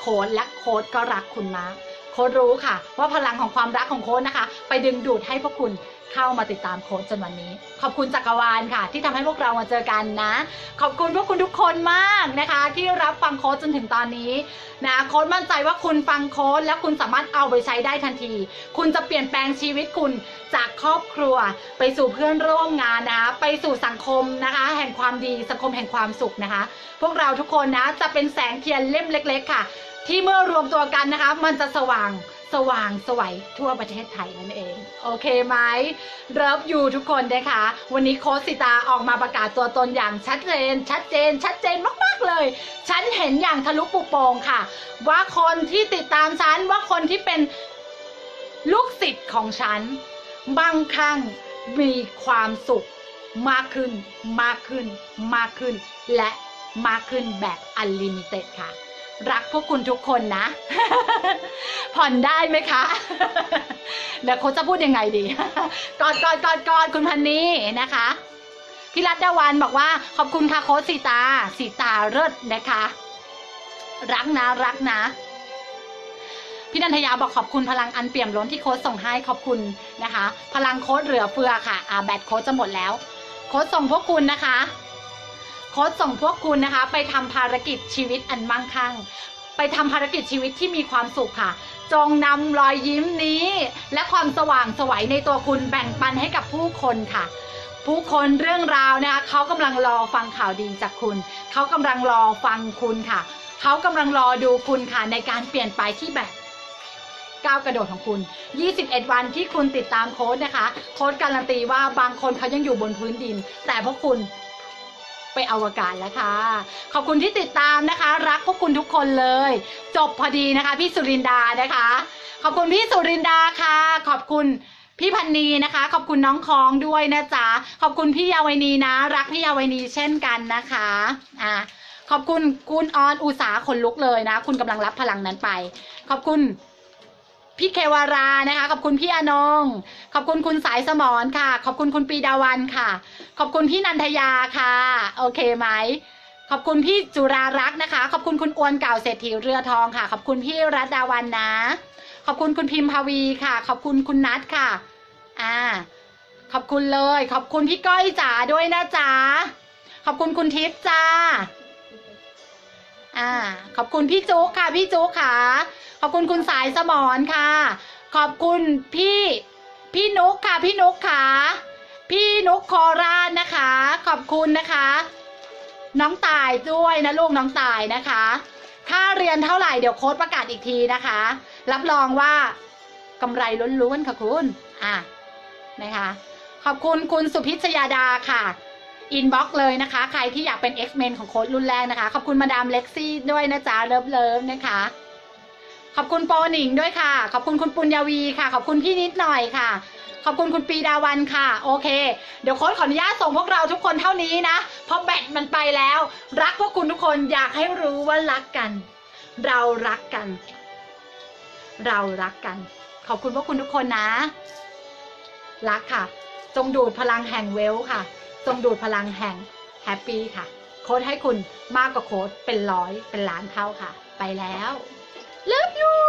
โค้ชและโค้ชก็รักคุณมากโค้ชรู้ค่ะว่าพลังของความรักของโค้ชนะคะไปดึงดูดให้พวกคุณเข้ามาติดตามโค้ชจนวันนี้ขอบคุณจักรวาลค่ะที่ทำให้พวกเรามาเจอกันนะขอบคุณพวกคุณทุกคนมากนะคะที่รับฟังโค้ชจนถึงตอนนี้นะโค้ชมั่นใจว่าคุณฟังโค้ชแล้วคุณสามารถเอาไปใช้ได้ทันทีคุณจะเปลี่ยนแปลงชีวิตคุณจากครอบครัวไปสู่เพื่อนร่วมงานนะคะไปสู่สังคมนะคะแห่งความดีสังคมแห่งความสุขนะคะพวกเราทุกคนนะจะเป็นแสงเทียนเล่มเล็กๆค่ะที่เมื่อรวมตัวกันนะคะมันจะสว่างสวยทั่วประเทศไทยนั่นเองโอเคไหมเลิฟยูทุกคนนะคะวันนี้โค้ชสิตาออกมาประกาศตัวตนอย่างชัดเจนมากๆเลยฉันเห็นอย่างทะลุปุโปร่งค่ะว่าคนที่ติดตามฉันว่าคนที่เป็นลูกศิษย์ของฉันบางครั้งมีความสุขมากขึ้นและมากขึ้นแบบอันลิมิเต็ดค่ะรักพวกคุณทุกคนนะ ผ่อนได้ไหมคะ เดี๋ยวโค้ชจะพูดยังไงดี กอดคุณพันนี่นะคะพี่รัตดาวันบอกว่าขอบคุณค่ะโค้ชสีตาเลิศนะคะรักนะพี่นันทยาบอกขอบคุณพลังอันเปี่ยมล้นที่โค้ชส่งให้ขอบคุณนะคะพลังโค้ชเหลือเฟือค่ะแบตโค้ชจะหมดแล้วโค้ชส่งพวกคุณนะคะโค้ชส่งพวกคุณนะคะไปทำภารกิจชีวิตอันมั่งคั่งไปทำภารกิจชีวิตที่มีความสุขค่ะจงนำรอยยิ้มนี้และความสว่างไสวในตัวคุณแบ่งปันให้กับผู้คนค่ะผู้คนเรื่องราวนะคะเขากำลังรอฟังข่าวดีจากคุณเขากำลังรอฟังคุณค่ะเขากำลังรอดูคุณค่ะในการเปลี่ยนไปที่แบบก้าวกระโดดของคุณ21วันที่คุณติดตามโค้ชนะคะโค้ชการันตีว่าบางคนเขายังอยู่บนพื้นดินแต่พวกคุณไปอวกาศแล้วค่ะขอบคุณที่ติดตามนะคะรักพวกคุณทุกคนเลยจบพอดีนะคะพี่สุรินดานะคะขอบคุณพี่สุรินดาค่ะขอบคุณพี่พันนีนะคะขอบคุณน้องคองด้วยนะจ๊ะขอบคุณพี่ยาวินีนะรักพี่ยาวินีเช่นกันนะคะขอบคุณคุณออนอุสาขนลุกเลยนะคุณกำลังรับพลังนั้นไปขอบคุณพี่เควารานะคะขอบคุณพี่อนงขอบคุณคุณสายสมรค่ะขอบคุณคุณปีดาวันค่ะขอบคุณพี่นันทยาค่ะโอเคไหมขอบคุณพี่จุรารักษ์นะคะขอบคุณคุณอวนเก่าเศรษฐีเรือทองค่ะขอบคุณพี่รัตดาวันนะขอบคุณคุณพิมพาวีค่ะขอบคุณคุณนัทค่ะขอบคุณเลยขอบคุณพี่ก้อยจ๋าด้วยนะจ๊ะขอบคุณคุณทิพย์จ้าขอบคุณพี่จุ๊กค่ะพี่จุ๊กค่ะขอบคุณคุณสายสมรค่ะขอบคุณพี่นุ๊กค่ะพี่นุ๊กค่ะพี่นุ๊กโคราชนะคะขอบคุณนะคะน้องตายด้วยนะลูกน้องตายนะคะค่าเรียนเท่าไหร่เดี๋ยวโค้ชประกาศอีกทีนะคะรับรองว่ากำไรล้วนๆค่ะคุณนะคะขอบคุณคุณสุพิชยาดาค่ะอินบ็อกซ์เลยนะคะใครที่อยากเป็น X-Men ของโค้ชรุ่นแรกนะคะขอบคุณมาดามเล็กซี่ด้วยนะจ๊ะเลิฟนะคะขอบคุณโปหนิงด้วยค่ะขอบคุณคุณปุญญาวีค่ะขอบคุณพี่นิดหน่อยค่ะขอบคุณคุณปีดาวันค่ะโอเคเดี๋ยวโค้ชขออนุญาตส่งพวกเราทุกคนเท่านี้นะเพราะแบตมันไปแล้วรักพวกคุณทุกคนอยากให้รู้ว่ารักกันเรารักกันขอบคุณพวกคุณทุกคนนะรักค่ะจงดูดพลังแห่งเวลค่ะจงดูดพลังแห่งแฮปปี้ค่ะโค้ชให้คุณมากกว่าโค้ชเป็น100เป็นล้านเท่าค่ะไปแล้ว Love you